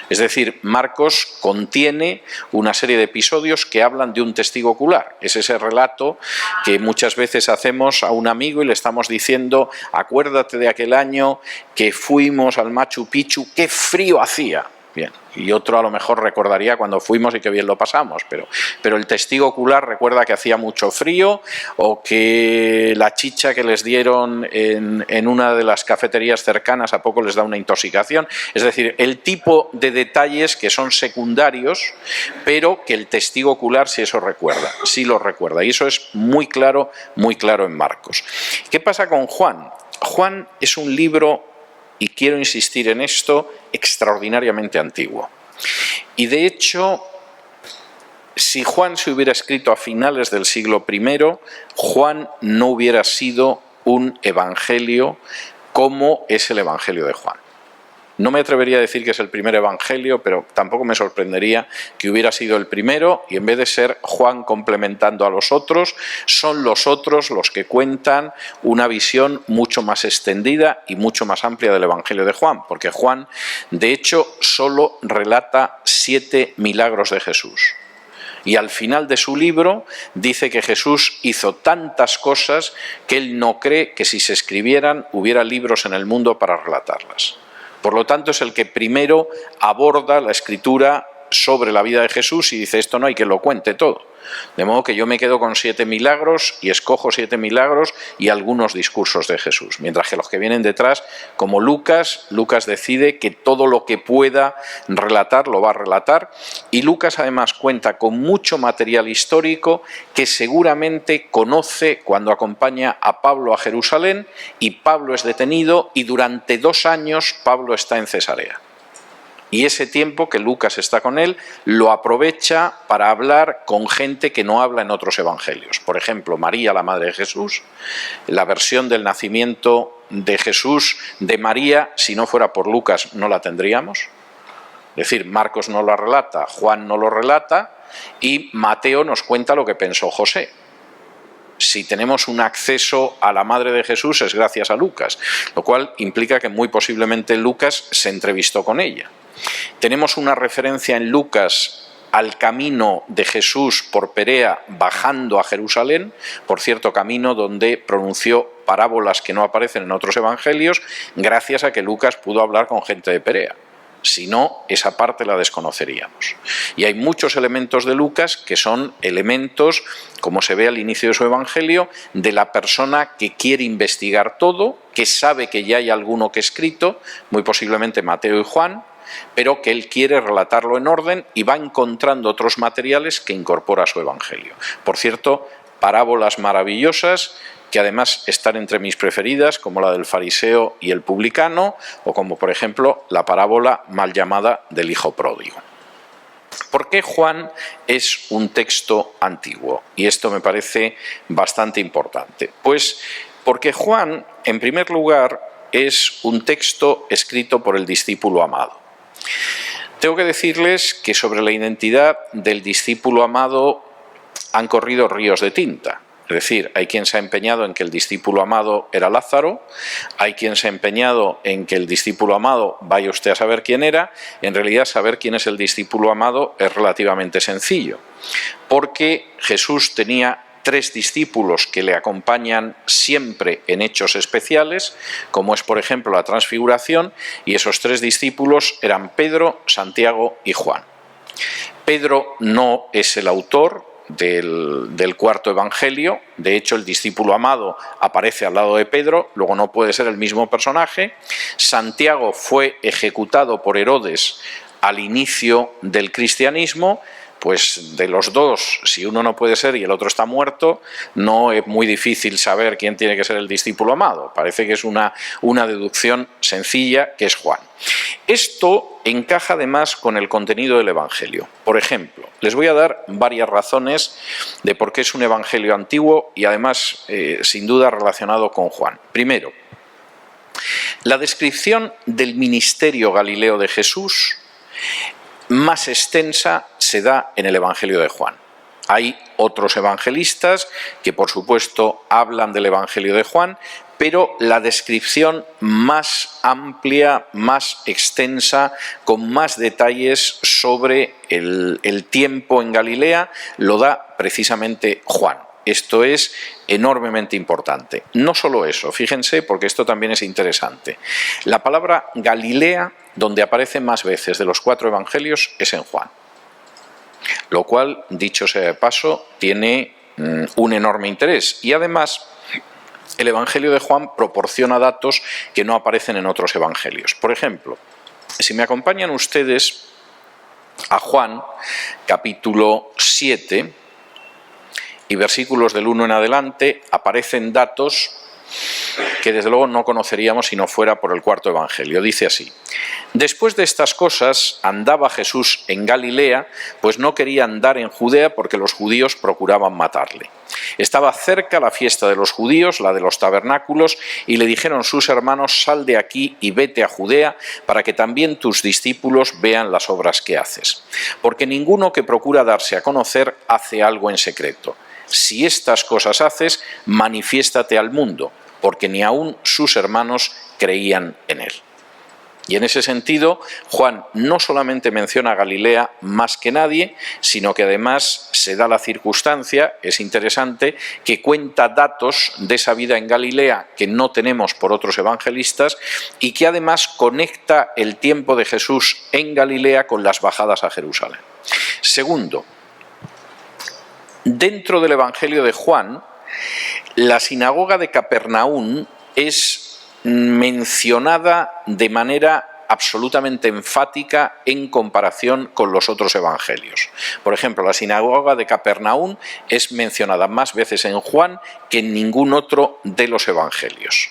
Es decir, Marcos contiene una serie de episodios que hablan de un testigo ocular. Es ese relato que muchas veces hacemos a un amigo y le estamos diciendo: acuérdate de aquel año que fuimos al Machu Picchu, qué frío hacía. Bien, y otro a lo mejor recordaría cuando fuimos y qué bien lo pasamos, pero el testigo ocular recuerda que hacía mucho frío, o que la chicha que les dieron en una de las cafeterías cercanas a poco les da una intoxicación. Es decir, el tipo de detalles que son secundarios, pero que el testigo ocular sí eso recuerda, sí lo recuerda, y eso es muy claro en Marcos. ¿Qué pasa con Juan? Juan es un libro, y quiero insistir en esto, extraordinariamente antiguo. Y de hecho, si Juan se hubiera escrito a finales del siglo I, Juan no hubiera sido un evangelio como es el Evangelio de Juan. No me atrevería a decir que es el primer evangelio, pero tampoco me sorprendería que hubiera sido el primero, y en vez de ser Juan complementando a los otros, son los otros los que cuentan una visión mucho más extendida y mucho más amplia del Evangelio de Juan, porque Juan, de hecho, solo relata 7 milagros de Jesús. Y al final de su libro dice que Jesús hizo tantas cosas que él no cree que si se escribieran hubiera libros en el mundo para relatarlas. Por lo tanto, es el que primero aborda la escritura sobre la vida de Jesús y dice: esto no hay que lo cuente todo. De modo que yo me quedo con 7 milagros y escojo 7 milagros y algunos discursos de Jesús. Mientras que los que vienen detrás, como Lucas decide que todo lo que pueda relatar lo va a relatar. Y Lucas además cuenta con mucho material histórico que seguramente conoce cuando acompaña a Pablo a Jerusalén, y Pablo es detenido y durante 2 años Pablo está en Cesarea. Y ese tiempo que Lucas está con él lo aprovecha para hablar con gente que no habla en otros evangelios. Por ejemplo, María, la madre de Jesús, la versión del nacimiento de Jesús de María, si no fuera por Lucas, no la tendríamos. Es decir, Marcos no la relata, Juan no lo relata, y Mateo nos cuenta lo que pensó José. Si tenemos un acceso a la madre de Jesús es gracias a Lucas, lo cual implica que muy posiblemente Lucas se entrevistó con ella. Tenemos una referencia en Lucas al camino de Jesús por Perea bajando a Jerusalén, por cierto camino donde pronunció parábolas que no aparecen en otros evangelios, gracias a que Lucas pudo hablar con gente de Perea. Si no, esa parte la desconoceríamos. Y hay muchos elementos de Lucas que son elementos, como se ve al inicio de su Evangelio, de la persona que quiere investigar todo, que sabe que ya hay alguno que ha escrito, muy posiblemente Mateo y Juan, pero que él quiere relatarlo en orden y va encontrando otros materiales que incorpora a su Evangelio. Por cierto, parábolas maravillosas que además están entre mis preferidas, como la del fariseo y el publicano, o como por ejemplo la parábola mal llamada del hijo pródigo. ¿Por qué Juan es un texto antiguo? Y esto me parece bastante importante. Pues porque Juan, en primer lugar, es un texto escrito por el discípulo amado. Tengo que decirles que sobre la identidad del discípulo amado han corrido ríos de tinta. Es decir, hay quien se ha empeñado en que el discípulo amado era Lázaro, hay quien se ha empeñado en que el discípulo amado, vaya usted a saber quién era. En realidad, saber quién es el discípulo amado es relativamente sencillo, porque Jesús tenía 3 discípulos que le acompañan siempre en hechos especiales, como es por ejemplo la transfiguración, y esos 3 discípulos eran Pedro, Santiago y Juan. Pedro no es el autor del cuarto evangelio. De hecho, el discípulo amado aparece al lado de Pedro, luego no puede ser el mismo personaje. Santiago fue ejecutado por Herodes al inicio del cristianismo. Pues de los dos, si uno no puede ser y el otro está muerto, no es muy difícil saber quién tiene que ser el discípulo amado. Parece que es una deducción sencilla, que es Juan. Esto encaja además con el contenido del Evangelio. Por ejemplo, les voy a dar varias razones de por qué es un Evangelio antiguo y además, sin duda, relacionado con Juan. Primero, la descripción del ministerio galileo de Jesús más extensa se da en el Evangelio de Juan. Hay otros evangelistas que, por supuesto, hablan del Evangelio de Juan, pero la descripción más amplia, más extensa, con más detalles sobre el tiempo en Galilea, lo da precisamente Juan. Esto es enormemente importante. No solo eso, fíjense, porque esto también es interesante. La palabra Galilea, donde aparece más veces de los 4 evangelios, es en Juan. Lo cual, dicho sea de paso, tiene un enorme interés. Y además, el Evangelio de Juan proporciona datos que no aparecen en otros evangelios. Por ejemplo, si me acompañan ustedes a Juan, capítulo 7, y versículos del 1 en adelante, aparecen datos que desde luego no conoceríamos si no fuera por el cuarto evangelio. Dice así: después de estas cosas andaba Jesús en Galilea, pues no quería andar en Judea porque los judíos procuraban matarle. Estaba cerca la fiesta de los judíos, la de los tabernáculos, y le dijeron sus hermanos: sal de aquí y vete a Judea, para que también tus discípulos vean las obras que haces. Porque ninguno que procura darse a conocer hace algo en secreto. Si estas cosas haces, manifiéstate al mundo, porque ni aun sus hermanos creían en él. Y en ese sentido, Juan no solamente menciona a Galilea más que nadie, sino que además se da la circunstancia, es interesante, que cuenta datos de esa vida en Galilea que no tenemos por otros evangelistas y que además conecta el tiempo de Jesús en Galilea con las bajadas a Jerusalén. Segundo, dentro del Evangelio de Juan, la sinagoga de Capernaum es mencionada de manera absolutamente enfática en comparación con los otros evangelios. Por ejemplo, la sinagoga de Capernaum es mencionada más veces en Juan que en ningún otro de los evangelios.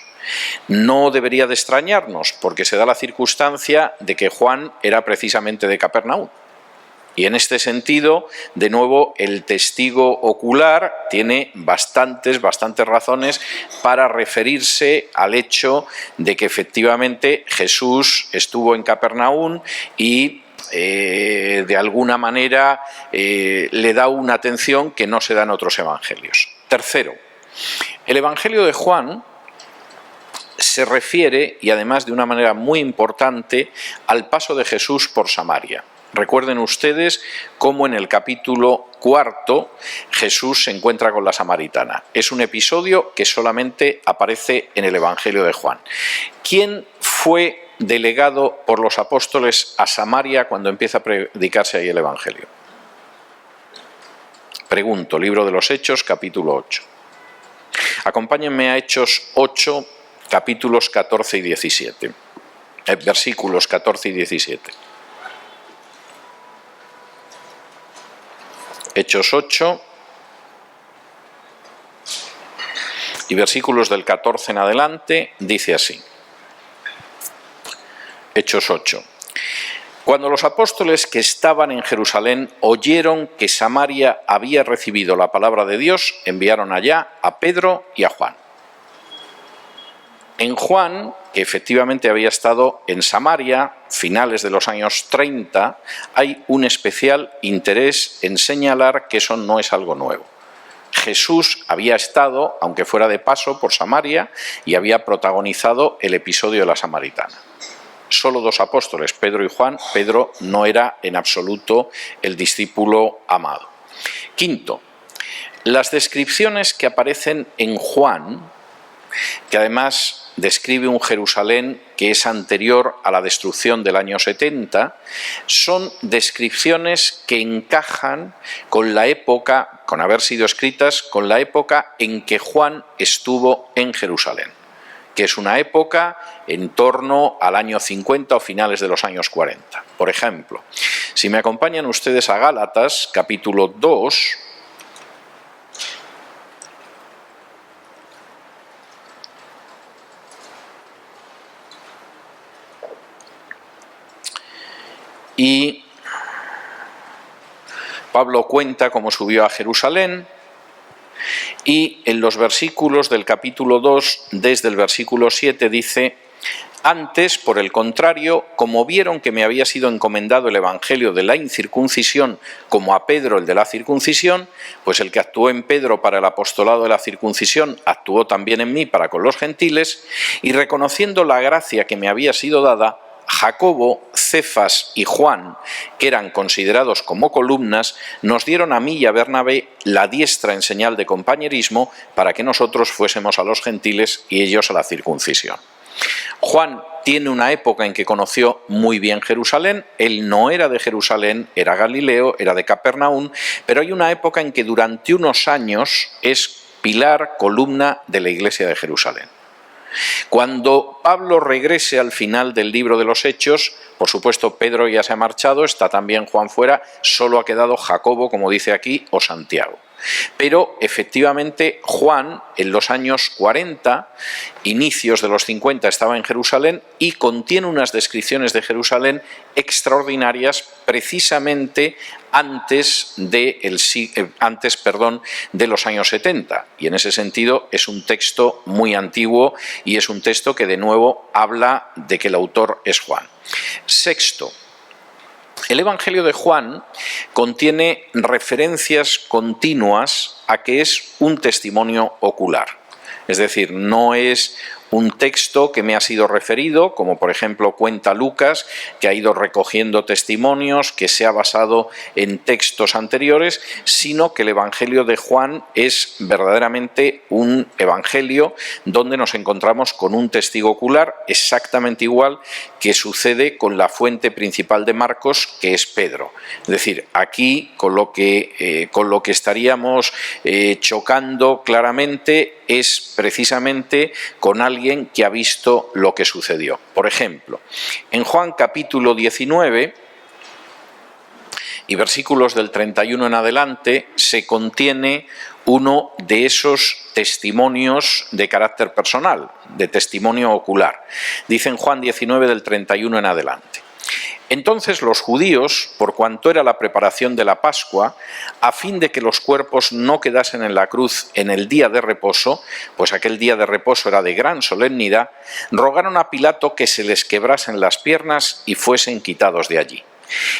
No debería de extrañarnos, porque se da la circunstancia de que Juan era precisamente de Capernaum. Y en este sentido, de nuevo, el testigo ocular tiene bastantes razones para referirse al hecho de que efectivamente Jesús estuvo en Capernaum y de alguna manera le da una atención que no se da en otros evangelios. Tercero, el Evangelio de Juan se refiere, y además de una manera muy importante, al paso de Jesús por Samaria. Recuerden ustedes cómo en el capítulo 4 Jesús se encuentra con la samaritana. Es un episodio que solamente aparece en el Evangelio de Juan. ¿Quién fue delegado por los apóstoles a Samaria cuando empieza a predicarse ahí el Evangelio? Pregunto, Libro de los Hechos, capítulo 8. Acompáñenme a Hechos 8, capítulos 14 y 17. Versículos 14 y 17. Hechos 8 y versículos del 14 en adelante, dice así. Hechos 8. Cuando los apóstoles que estaban en Jerusalén oyeron que Samaria había recibido la palabra de Dios, enviaron allá a Pedro y a Juan. En Juan, que efectivamente había estado en Samaria, finales de los años 30, hay un especial interés en señalar que eso no es algo nuevo. Jesús había estado, aunque fuera de paso, por Samaria y había protagonizado el episodio de la Samaritana. Solo 2 apóstoles, Pedro y Juan. Pedro no era en absoluto el discípulo amado. Quinto, las descripciones que aparecen en Juan, que además describe un Jerusalén que es anterior a la destrucción del año 70, son descripciones que encajan con la época, con haber sido escritas, con la época en que Juan estuvo en Jerusalén, que es una época en torno al año 50 o finales de los años 40. Por ejemplo, si me acompañan ustedes a Gálatas, capítulo 2, y Pablo cuenta cómo subió a Jerusalén, y en los versículos del capítulo 2, desde el versículo 7, dice: antes, por el contrario, como vieron que me había sido encomendado el evangelio de la incircuncisión como a Pedro el de la circuncisión, pues el que actuó en Pedro para el apostolado de la circuncisión actuó también en mí para con los gentiles, y reconociendo la gracia que me había sido dada, Jacobo, Cefas y Juan, que eran considerados como columnas, nos dieron a mí y a Bernabé la diestra en señal de compañerismo para que nosotros fuésemos a los gentiles y ellos a la circuncisión. Juan tiene una época en que conoció muy bien Jerusalén. Él no era de Jerusalén, era Galileo, era de Capernaum, pero hay una época en que durante unos años es pilar, columna de la iglesia de Jerusalén. Cuando Pablo regrese al final del libro de los Hechos, por supuesto Pedro ya se ha marchado, está también Juan fuera, solo ha quedado Jacobo, como dice aquí, o Santiago. Pero efectivamente Juan en los años 40, inicios de los 50, estaba en Jerusalén y contiene unas descripciones de Jerusalén extraordinarias precisamente antes de los años 70. Y en ese sentido es un texto muy antiguo y es un texto que de nuevo habla de que el autor es Juan. Sexto, el Evangelio de Juan contiene referencias continuas a que es un testimonio ocular. Es decir, no es un texto que me ha sido referido, como por ejemplo cuenta Lucas, que ha ido recogiendo testimonios, que se ha basado en textos anteriores, sino que el Evangelio de Juan es verdaderamente un evangelio donde nos encontramos con un testigo ocular, exactamente igual que sucede con la fuente principal de Marcos, que es Pedro. Es decir, aquí con lo que estaríamos chocando claramente es precisamente con alguien que ha visto lo que sucedió. Por ejemplo, en Juan capítulo 19 y versículos del 31 en adelante se contiene uno de esos testimonios de carácter personal, de testimonio ocular. Dice en Juan 19 del 31 en adelante: entonces los judíos, por cuanto era la preparación de la Pascua, a fin de que los cuerpos no quedasen en la cruz en el día de reposo, pues aquel día de reposo era de gran solemnidad, rogaron a Pilato que se les quebrasen las piernas y fuesen quitados de allí.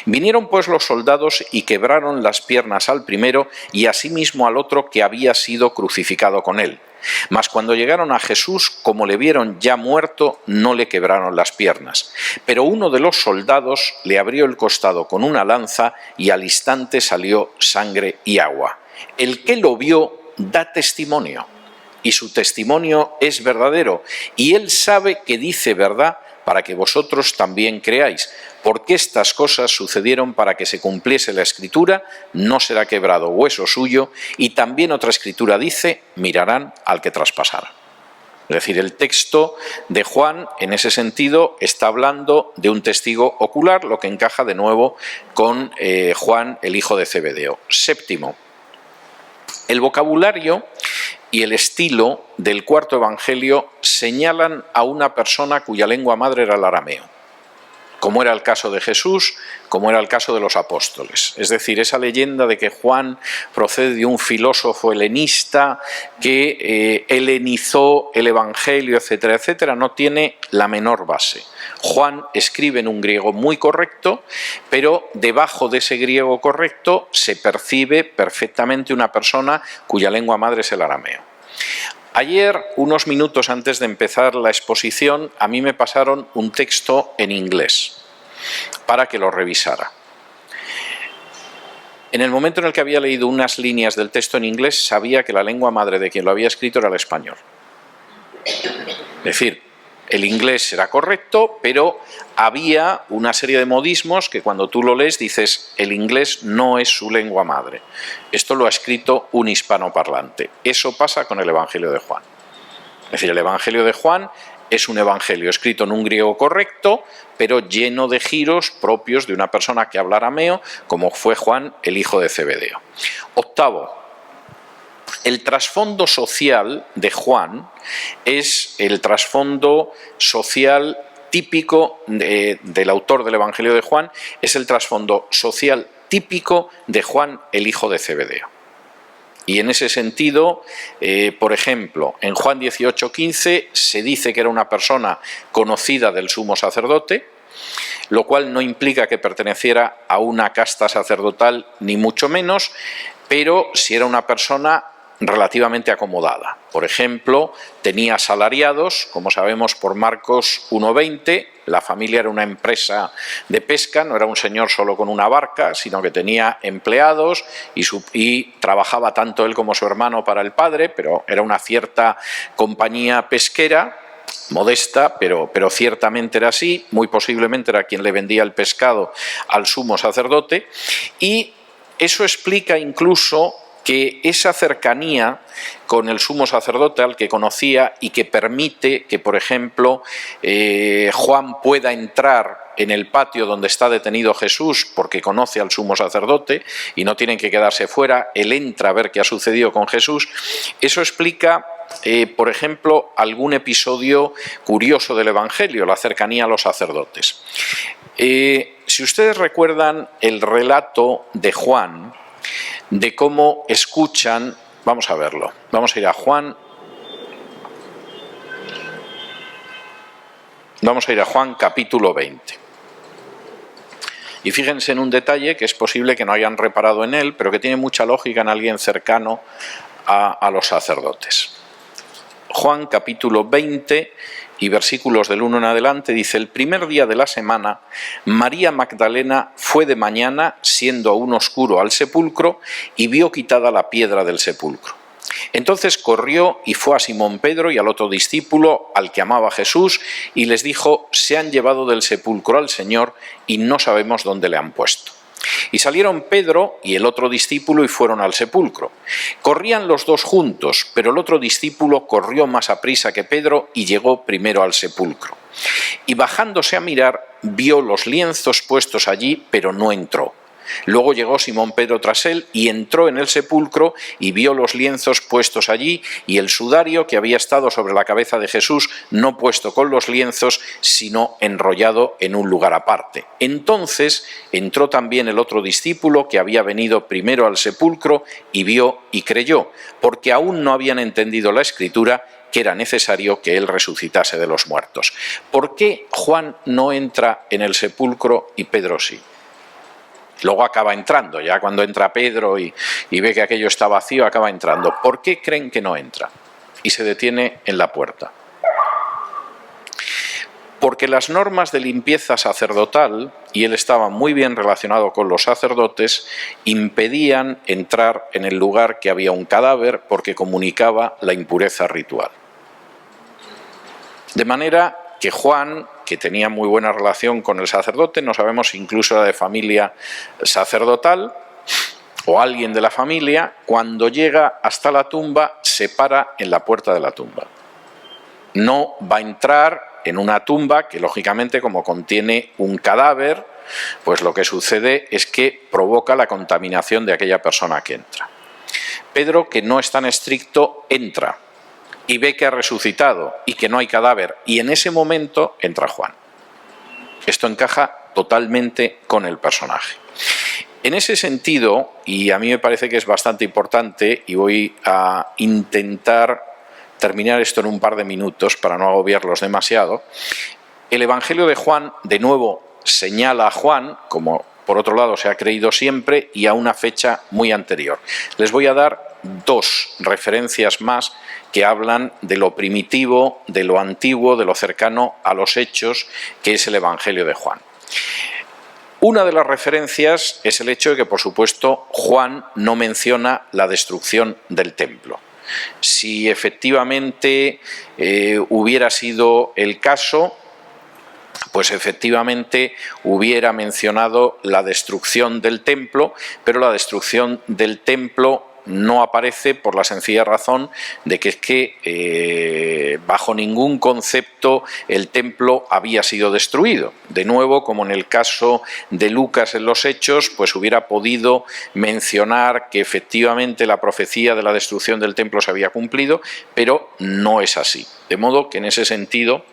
Vinieron pues los soldados y quebraron las piernas al primero y asimismo al otro que había sido crucificado con él. Mas cuando llegaron a Jesús, como le vieron ya muerto, no le quebraron las piernas. Pero uno de los soldados le abrió el costado con una lanza y al instante salió sangre y agua. El que lo vio da testimonio. y su testimonio es verdadero, y él sabe que dice verdad para que vosotros también creáis, porque estas cosas sucedieron para que se cumpliese la Escritura, no será quebrado hueso suyo, y también otra Escritura dice, mirarán al que traspasara. Es decir, el texto de Juan, en ese sentido, está hablando de un testigo ocular, lo que encaja de nuevo con Juan, el hijo de Zebedeo. Séptimo, el vocabulario y el estilo del cuarto evangelio señalan a una persona cuya lengua madre era el arameo, como era el caso de Jesús, como era el caso de los apóstoles. Es decir, esa leyenda de que Juan procede de un filósofo helenista que helenizó el evangelio, etcétera, etcétera, no tiene la menor base. Juan escribe en un griego muy correcto, pero debajo de ese griego correcto se percibe perfectamente una persona cuya lengua madre es el arameo. Ayer, unos minutos antes de empezar la exposición, a mí me pasaron un texto en inglés para que lo revisara. En el momento en el que había leído unas líneas del texto en inglés, sabía que la lengua madre de quien lo había escrito era el español. Es decir, el inglés era correcto, pero había una serie de modismos que cuando tú lo lees dices, el inglés no es su lengua madre. Esto lo ha escrito un hispanoparlante. Eso pasa con el Evangelio de Juan. Es decir, el Evangelio de Juan es un evangelio escrito en un griego correcto, pero lleno de giros propios de una persona que habla arameo, como fue Juan, el hijo de Zebedeo. Octavo, el trasfondo social de Juan es el trasfondo social típico del autor del Evangelio de Juan, es el trasfondo social típico de Juan, el hijo de Zebedeo. Y en ese sentido, por ejemplo, en Juan 18:15 se dice que era una persona conocida del sumo sacerdote, lo cual no implica que perteneciera a una casta sacerdotal ni mucho menos, pero si era una persona relativamente acomodada. Por ejemplo, tenía asalariados, como sabemos por Marcos 1:20, la familia era una empresa de pesca, no era un señor solo con una barca, sino que tenía empleados y trabajaba tanto él como su hermano para el padre, pero era una cierta compañía pesquera, modesta, pero ciertamente era así, muy posiblemente era quien le vendía el pescado al sumo sacerdote, y eso explica incluso que esa cercanía con el sumo sacerdote al que conocía y que permite que, por ejemplo, Juan pueda entrar en el patio donde está detenido Jesús porque conoce al sumo sacerdote y no tienen que quedarse fuera, él entra a ver qué ha sucedido con Jesús, eso explica, por ejemplo, algún episodio curioso del Evangelio, la cercanía a los sacerdotes. Si ustedes recuerdan el relato de Juan, de cómo escuchan, vamos a verlo, vamos a ir a Juan, capítulo 20. Y fíjense en un detalle que es posible que no hayan reparado en él, pero que tiene mucha lógica en alguien cercano a los sacerdotes. Juan capítulo 20 y versículos del 1 en adelante dice: el primer día de la semana, María Magdalena fue de mañana, siendo aún oscuro, al sepulcro y vio quitada la piedra del sepulcro. Entonces corrió y fue a Simón Pedro y al otro discípulo, al que amaba Jesús, y les dijo: se han llevado del sepulcro al Señor y no sabemos dónde le han puesto. Y salieron Pedro y el otro discípulo y fueron al sepulcro. Corrían los dos juntos, pero el otro discípulo corrió más aprisa que Pedro y llegó primero al sepulcro. Y bajándose a mirar, vio los lienzos puestos allí, pero no entró. Luego llegó Simón Pedro tras él y entró en el sepulcro y vio los lienzos puestos allí y el sudario que había estado sobre la cabeza de Jesús no puesto con los lienzos, sino enrollado en un lugar aparte. Entonces entró también el otro discípulo que había venido primero al sepulcro y vio y creyó, porque aún no habían entendido la Escritura, que era necesario que él resucitase de los muertos. ¿Por qué Juan no entra en el sepulcro y Pedro sí? Luego acaba entrando, ya cuando entra Pedro y ve que aquello está vacío, acaba entrando. ¿Por qué creen que no entra? Y se detiene en la puerta. porque las normas de limpieza sacerdotal, y él estaba muy bien relacionado con los sacerdotes, impedían entrar en el lugar que había un cadáver porque comunicaba la impureza ritual. De manera que Juan, que tenía muy buena relación con el sacerdote, no sabemos si incluso era de familia sacerdotal o alguien de la familia, cuando llega hasta la tumba se para en la puerta de la tumba. No va a entrar en una tumba que, lógicamente, como contiene un cadáver, pues lo que sucede es que provoca la contaminación de aquella persona que entra. Pedro, que no es tan estricto, entra y ve que ha resucitado y que no hay cadáver, y en ese momento entra Juan. Esto encaja totalmente con el personaje. En ese sentido, y a mí me parece que es bastante importante, y voy a intentar terminar esto en un par de minutos para no agobiarlos demasiado, el Evangelio de Juan, de nuevo, señala a Juan, como por otro lado se ha creído siempre, y a una fecha muy anterior. Les voy a dar dos referencias más que hablan de lo primitivo, de lo antiguo, de lo cercano a los hechos, que es el Evangelio de Juan. Una de las referencias es el hecho de que, por supuesto, Juan no menciona la destrucción del templo. Si efectivamente hubiera sido el caso, pues efectivamente hubiera mencionado la destrucción del templo, pero la destrucción del templo no aparece por la sencilla razón de que es que bajo ningún concepto el templo había sido destruido. De nuevo, como en el caso de Lucas en los Hechos, pues hubiera podido mencionar que efectivamente la profecía de la destrucción del templo se había cumplido, pero no es así. De modo que en ese sentido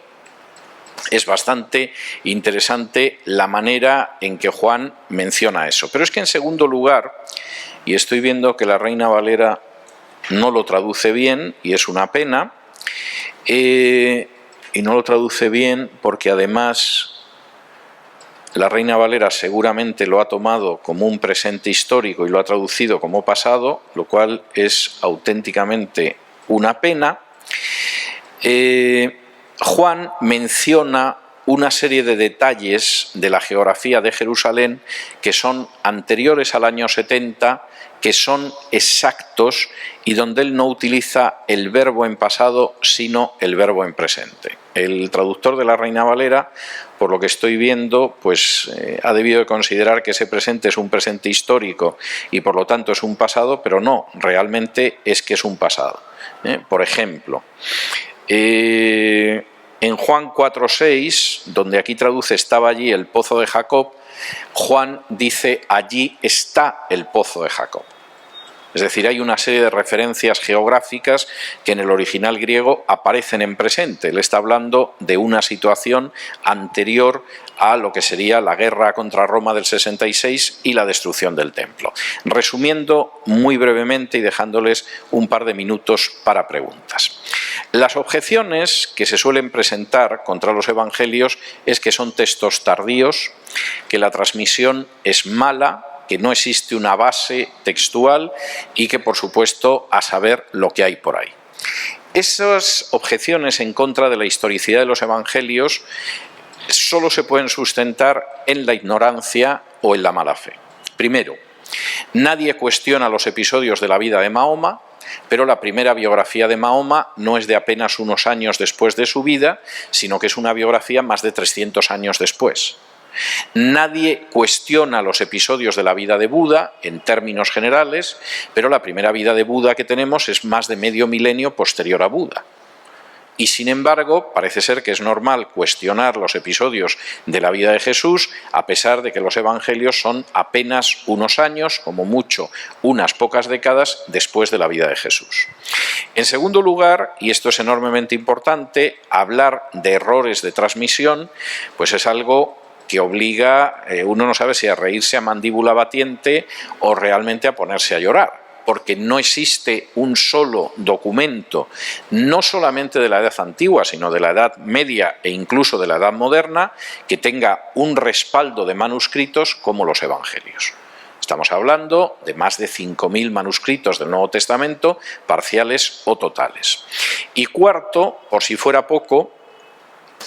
es bastante interesante la manera en que Juan menciona eso. Pero es que en segundo lugar, y estoy viendo que la Reina Valera no lo traduce bien, y es una pena, y no lo traduce bien porque además la Reina Valera seguramente lo ha tomado como un presente histórico y lo ha traducido como pasado, lo cual es auténticamente una pena. Juan menciona una serie de detalles de la geografía de Jerusalén que son anteriores al año 70, que son exactos y donde él no utiliza el verbo en pasado sino el verbo en presente. El traductor de la Reina Valera, por lo que estoy viendo, pues ha debido de considerar que ese presente es un presente histórico y por lo tanto es un pasado, pero no, realmente es que es un pasado. Por ejemplo, en Juan 4:6, donde aquí traduce estaba allí el pozo de Jacob, Juan dice allí está el pozo de Jacob. Es decir, hay una serie de referencias geográficas que en el original griego aparecen en presente. Él está hablando de una situación anterior a lo que sería la guerra contra Roma del 66 y la destrucción del templo. Resumiendo muy brevemente y dejándoles un par de minutos para preguntas. Las objeciones que se suelen presentar contra los evangelios es que son textos tardíos, que la transmisión es mala, que no existe una base textual y que, por supuesto, a saber lo que hay por ahí. Esas objeciones en contra de la historicidad de los evangelios solo se pueden sustentar en la ignorancia o en la mala fe. Primero, nadie cuestiona los episodios de la vida de Mahoma, pero la primera biografía de Mahoma no es de apenas unos años después de su vida, sino que es una biografía más de 300 años después. Nadie cuestiona los episodios de la vida de Buda en términos generales, pero la primera vida de Buda que tenemos es más de medio milenio posterior a Buda. Y sin embargo, parece ser que es normal cuestionar los episodios de la vida de Jesús, a pesar de que los evangelios son apenas unos años, como mucho unas pocas décadas después de la vida de Jesús. En segundo lugar, y esto es enormemente importante, hablar de errores de transmisión, pues es algo que obliga, uno no sabe si a reírse a mandíbula batiente o realmente a ponerse a llorar, porque no existe un solo documento, no solamente de la Edad Antigua, sino de la Edad Media e incluso de la Edad Moderna, que tenga un respaldo de manuscritos como los Evangelios. Estamos hablando de más de 5.000 manuscritos del Nuevo Testamento, parciales o totales. Y cuarto, por si fuera poco,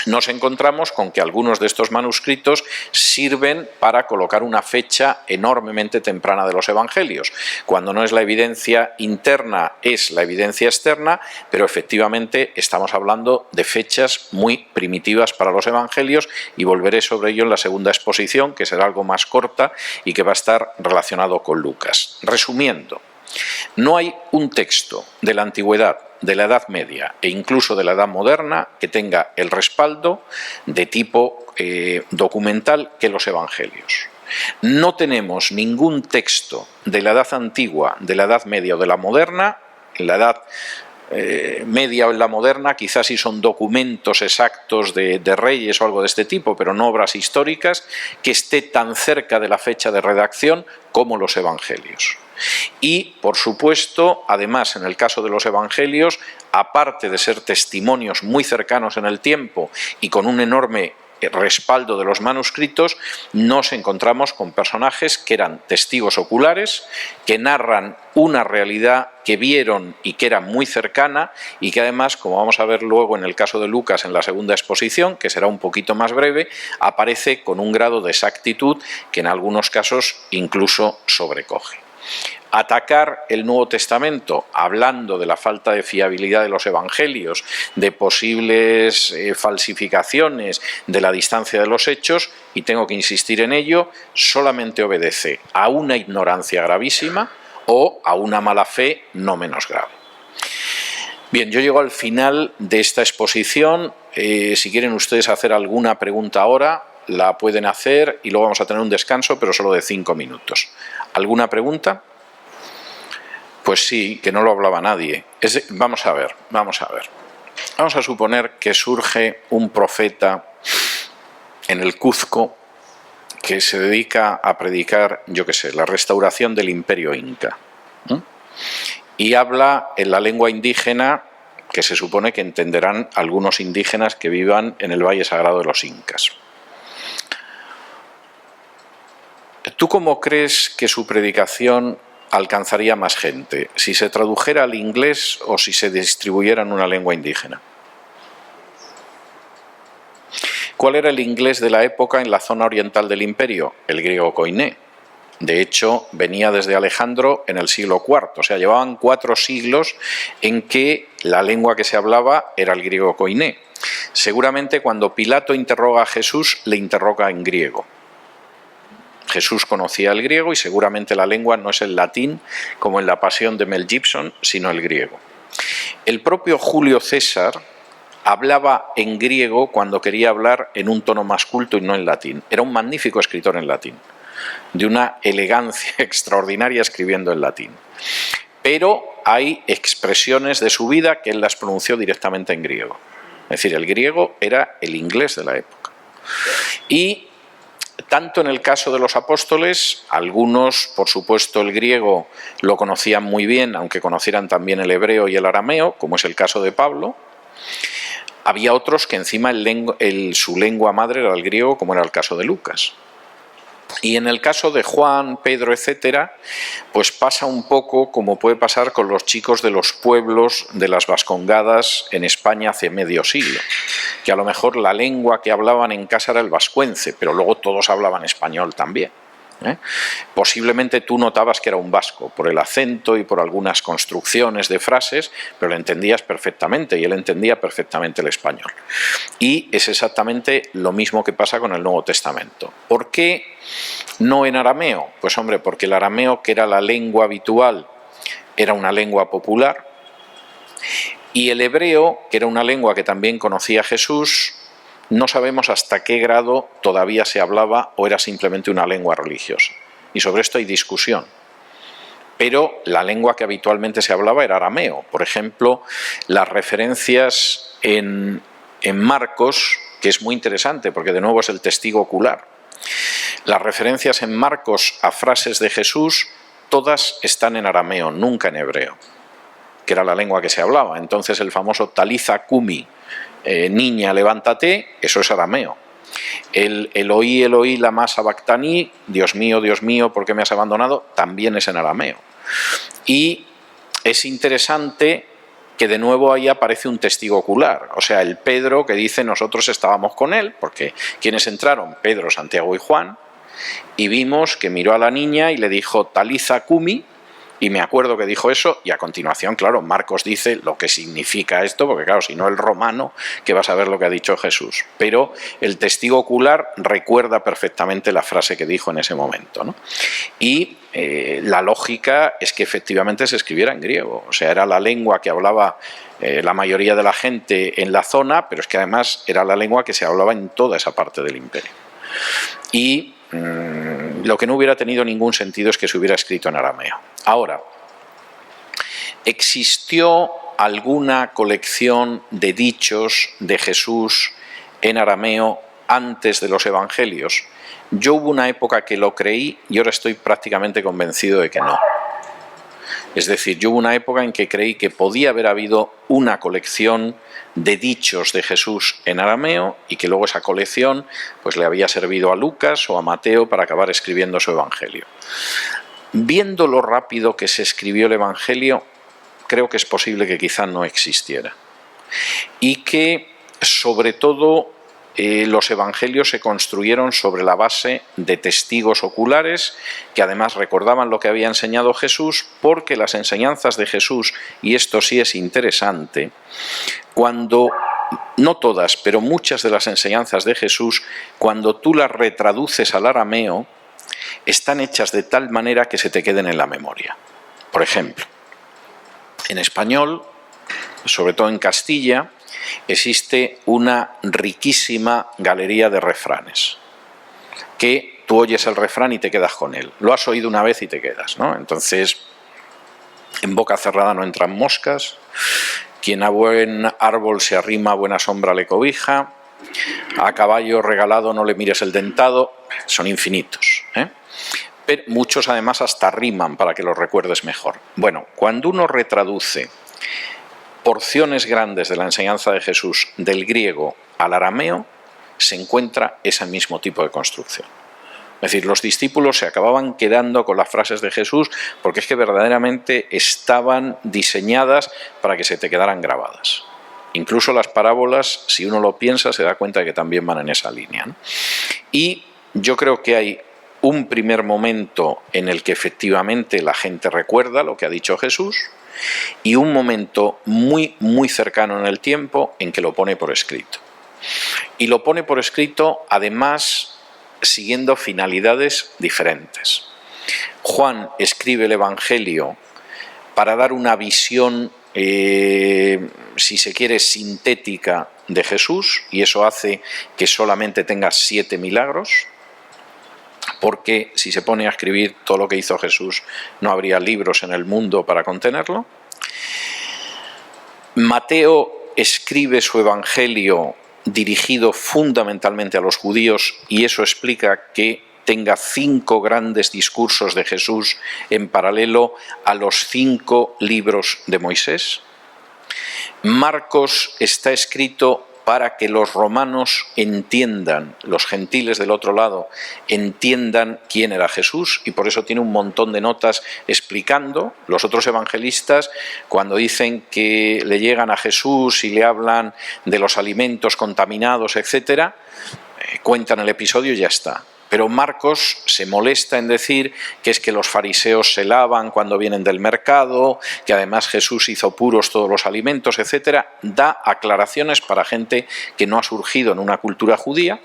nos encontramos con que algunos de estos manuscritos sirven para colocar una fecha enormemente temprana de los evangelios. Cuando no es la evidencia interna, es la evidencia externa, pero efectivamente estamos hablando de fechas muy primitivas para los evangelios, y volveré sobre ello en la segunda exposición, que será algo más corta y que va a estar relacionado con Lucas. Resumiendo, no hay un texto de la antigüedad, de la Edad Media e incluso de la Edad Moderna que tenga el respaldo de tipo documental que los evangelios. No tenemos ningún texto de la Edad Antigua, de la Edad Media o de la Moderna. En la Edad Media o en la Moderna quizás sí son documentos exactos de reyes o algo de este tipo, pero no obras históricas, que esté tan cerca de la fecha de redacción como los evangelios. Y, por supuesto, además, en el caso de los evangelios, aparte de ser testimonios muy cercanos en el tiempo y con un enorme respaldo de los manuscritos, nos encontramos con personajes que eran testigos oculares, que narran una realidad que vieron y que era muy cercana, y que además, como vamos a ver luego en el caso de Lucas en la segunda exposición, que será un poquito más breve, aparece con un grado de exactitud que en algunos casos incluso sobrecoge. Atacar el Nuevo Testamento hablando de la falta de fiabilidad de los evangelios, de posibles falsificaciones, de la distancia de los hechos, y tengo que insistir en ello, solamente obedece a una ignorancia gravísima o a una mala fe no menos grave. Bien, yo llego al final de esta exposición. Si quieren ustedes hacer alguna pregunta ahora, la pueden hacer, y luego vamos a tener un descanso, pero solo de 5 minutos. ¿Alguna pregunta? Pues sí, que no lo hablaba nadie. Vamos a ver. Vamos a suponer que surge un profeta en el Cuzco que se dedica a predicar, yo qué sé, la restauración del Imperio Inca. Y habla en la lengua indígena que se supone que entenderán algunos indígenas que vivan en el Valle Sagrado de los Incas. ¿Tú cómo crees que su predicación alcanzaría más gente? ¿Si se tradujera al inglés o si se distribuyera en una lengua indígena? ¿Cuál era el inglés de la época en la zona oriental del imperio? El griego koiné. De hecho, venía desde Alejandro en el siglo IV, o sea, llevaban 4 siglos en que la lengua que se hablaba era el griego koiné. Seguramente cuando Pilato interroga a Jesús, le interroga en griego. Jesús conocía el griego y seguramente la lengua no es el latín, como en La Pasión de Mel Gibson, sino el griego. El propio Julio César hablaba en griego cuando quería hablar en un tono más culto y no en latín. Era un magnífico escritor en latín, de una elegancia extraordinaria escribiendo en latín. Pero hay expresiones de su vida que él las pronunció directamente en griego. Es decir, el griego era el inglés de la época. Y tanto en el caso de los apóstoles, algunos, por supuesto, el griego lo conocían muy bien, aunque conocieran también el hebreo y el arameo, como es el caso de Pablo. Había otros que encima su lengua madre era el griego, como era el caso de Lucas. Y en el caso de Juan, Pedro, etcétera, pues pasa un poco como puede pasar con los chicos de los pueblos de las Vascongadas en España hace medio siglo, que a lo mejor la lengua que hablaban en casa era el vascuence, pero luego todos hablaban español también. Posiblemente tú notabas que era un vasco por el acento y por algunas construcciones de frases, pero lo entendías perfectamente y él entendía perfectamente el español. Y es exactamente lo mismo que pasa con el Nuevo Testamento. ¿Por qué no en arameo? Pues hombre, porque el arameo, que era la lengua habitual, era una lengua popular, y el hebreo, que era una lengua que también conocía Jesús, no sabemos hasta qué grado todavía se hablaba o era simplemente una lengua religiosa. Y sobre esto hay discusión. Pero la lengua que habitualmente se hablaba era arameo. Por ejemplo, las referencias en Marcos, que es muy interesante porque de nuevo es el testigo ocular. Las referencias en Marcos a frases de Jesús, todas están en arameo, nunca en hebreo, que era la lengua que se hablaba. Entonces el famoso talitha cumi, niña, levántate, eso es arameo. El Eloí, Eloí, lama sabactani, Dios mío, ¿por qué me has abandonado?, también es en arameo. Y es interesante que de nuevo ahí aparece un testigo ocular, o sea, el Pedro que dice nosotros estábamos con él, porque ¿quiénes entraron? Pedro, Santiago y Juan, y vimos que miró a la niña y le dijo Talitha cumi, y me acuerdo que dijo eso, y a continuación, claro, Marcos dice lo que significa esto, porque claro, si no el romano, que va a saber lo que ha dicho Jesús. Pero el testigo ocular recuerda perfectamente la frase que dijo en ese momento, ¿no? Y la lógica es que efectivamente se escribiera en griego, o sea, era la lengua que hablaba la mayoría de la gente en la zona, pero es que además era la lengua que se hablaba en toda esa parte del imperio. Y lo que no hubiera tenido ningún sentido es que se hubiera escrito en arameo. Ahora, ¿existió alguna colección de dichos de Jesús en arameo antes de los evangelios? Yo hubo una época que lo creí y ahora estoy prácticamente convencido de que no. Es decir, yo hubo una época en que creí que podía haber habido una colección de dichos de Jesús en arameo y que luego esa colección pues le había servido a Lucas o a Mateo para acabar escribiendo su evangelio. Viendo lo rápido que se escribió el evangelio, creo que es posible que quizá no existiera. Y que, sobre todo, los evangelios se construyeron sobre la base de testigos oculares que además recordaban lo que había enseñado Jesús, porque las enseñanzas de Jesús, y esto sí es interesante, cuando, no todas, pero muchas de las enseñanzas de Jesús, cuando tú las retraduces al arameo, están hechas de tal manera que se te queden en la memoria. Por ejemplo, en español, sobre todo en Castilla, existe una riquísima galería de refranes, que tú oyes el refrán y te quedas con él. Lo has oído una vez y te quedas, ¿no? Entonces, en boca cerrada no entran moscas, quien a buen árbol se arrima, a buena sombra le cobija, a caballo regalado no le mires el dentado, son infinitos, ¿eh? Pero muchos además hasta riman para que los recuerdes mejor. Bueno, cuando uno retraduce porciones grandes de la enseñanza de Jesús del griego al arameo, se encuentra ese mismo tipo de construcción. Es decir, los discípulos se acababan quedando con las frases de Jesús porque es que verdaderamente estaban diseñadas para que se te quedaran grabadas. Incluso las parábolas, si uno lo piensa, se da cuenta de que también van en esa línea, ¿no? Y yo creo que hay un primer momento en el que efectivamente la gente recuerda lo que ha dicho Jesús y un momento muy, muy cercano en el tiempo en que lo pone por escrito. Y lo pone por escrito, además, siguiendo finalidades diferentes. Juan escribe el Evangelio para dar una visión, si se quiere, sintética de Jesús, y eso hace que solamente tenga 7 milagros, porque si se pone a escribir todo lo que hizo Jesús, no habría libros en el mundo para contenerlo. Mateo escribe su Evangelio dirigido fundamentalmente a los judíos, y eso explica que tenga 5 grandes discursos de Jesús en paralelo a los 5 libros de Moisés. Marcos está escrito para que los romanos entiendan, los gentiles del otro lado, entiendan quién era Jesús, y por eso tiene un montón de notas explicando. Los otros evangelistas, cuando dicen que le llegan a Jesús y le hablan de los alimentos contaminados, etcétera, cuentan el episodio y ya está. Pero Marcos se molesta en decir que es que los fariseos se lavan cuando vienen del mercado, que además Jesús hizo puros todos los alimentos, etcétera. Da aclaraciones para gente que no ha surgido en una cultura judía.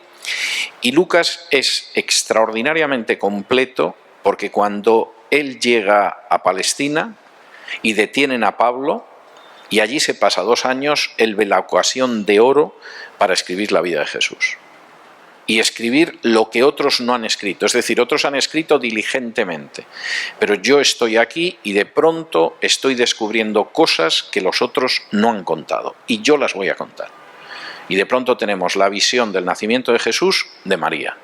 Y Lucas es extraordinariamente completo porque cuando él llega a Palestina y detienen a Pablo, y allí se pasa 2 años, él ve la ocasión de oro para escribir la vida de Jesús. Y escribir lo que otros no han escrito. Es decir, otros han escrito diligentemente, pero yo estoy aquí y de pronto estoy descubriendo cosas que los otros no han contado, y yo las voy a contar. Y de pronto tenemos la visión del nacimiento de Jesús de María.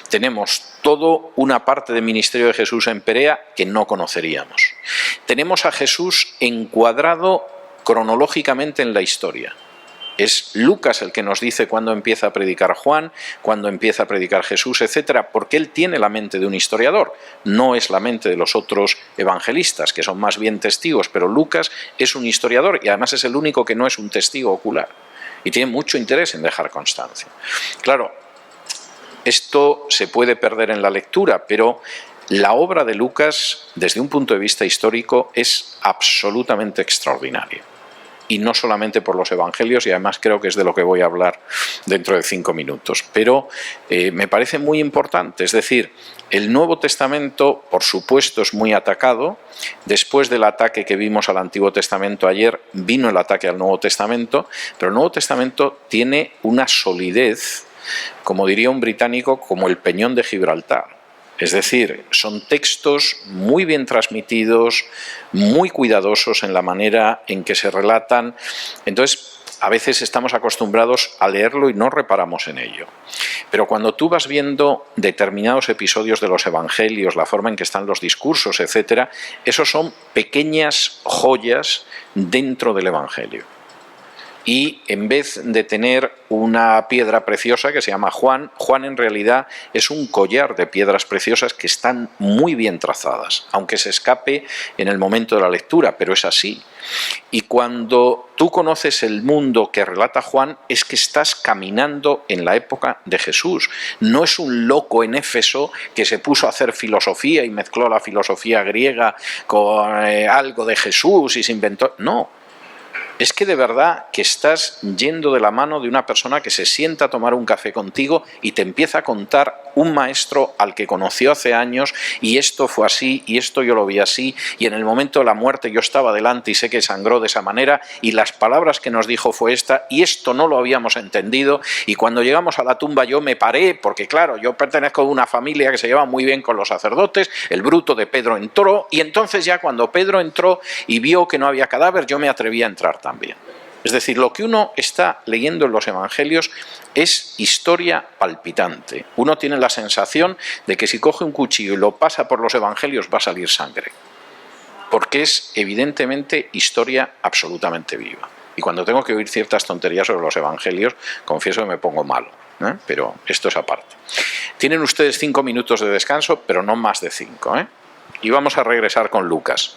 Tenemos toda una parte del ministerio de Jesús en Perea que no conoceríamos. Tenemos a Jesús encuadrado cronológicamente en la historia. Es Lucas el que nos dice cuándo empieza a predicar Juan, cuándo empieza a predicar Jesús, etcétera, porque él tiene la mente de un historiador, no es la mente de los otros evangelistas, que son más bien testigos, pero Lucas es un historiador y además es el único que no es un testigo ocular y tiene mucho interés en dejar constancia. Claro, esto se puede perder en la lectura, pero la obra de Lucas, desde un punto de vista histórico, es absolutamente extraordinaria. Y no solamente por los evangelios, y además creo que es de lo que voy a hablar dentro de 5 minutos. Pero me parece muy importante, es decir, el Nuevo Testamento, por supuesto, es muy atacado. Después del ataque que vimos al Antiguo Testamento ayer, vino el ataque al Nuevo Testamento, pero el Nuevo Testamento tiene una solidez, como diría un británico, como el peñón de Gibraltar. Es decir, son textos muy bien transmitidos, muy cuidadosos en la manera en que se relatan. Entonces, a veces estamos acostumbrados a leerlo y no reparamos en ello. Pero cuando tú vas viendo determinados episodios de los evangelios, la forma en que están los discursos, etcétera, esos son pequeñas joyas dentro del evangelio. Y en vez de tener una piedra preciosa que se llama Juan, Juan en realidad es un collar de piedras preciosas que están muy bien trazadas, aunque se escape en el momento de la lectura, pero es así. Y cuando tú conoces el mundo que relata Juan, es que estás caminando en la época de Jesús. No es un loco en Éfeso que se puso a hacer filosofía y mezcló la filosofía griega con algo de Jesús y se inventó... No. Es que de verdad que estás yendo de la mano de una persona que se sienta a tomar un café contigo y te empieza a contar un maestro al que conoció hace años y esto fue así y esto yo lo vi así y en el momento de la muerte yo estaba delante y sé que sangró de esa manera y las palabras que nos dijo fue esta y esto no lo habíamos entendido y cuando llegamos a la tumba yo me paré porque claro, yo pertenezco a una familia que se lleva muy bien con los sacerdotes, el bruto de Pedro entró y entonces ya cuando Pedro entró y vio que no había cadáver yo me atreví a entrar también. Es decir, lo que uno está leyendo en los evangelios es historia palpitante. Uno tiene la sensación de que si coge un cuchillo y lo pasa por los evangelios va a salir sangre. Porque es evidentemente historia absolutamente viva. Y cuando tengo que oír ciertas tonterías sobre los evangelios, confieso que me pongo malo, ¿eh? Pero esto es aparte. Tienen ustedes 5 minutos de descanso, pero no más de 5, ¿eh? Y vamos a regresar con Lucas.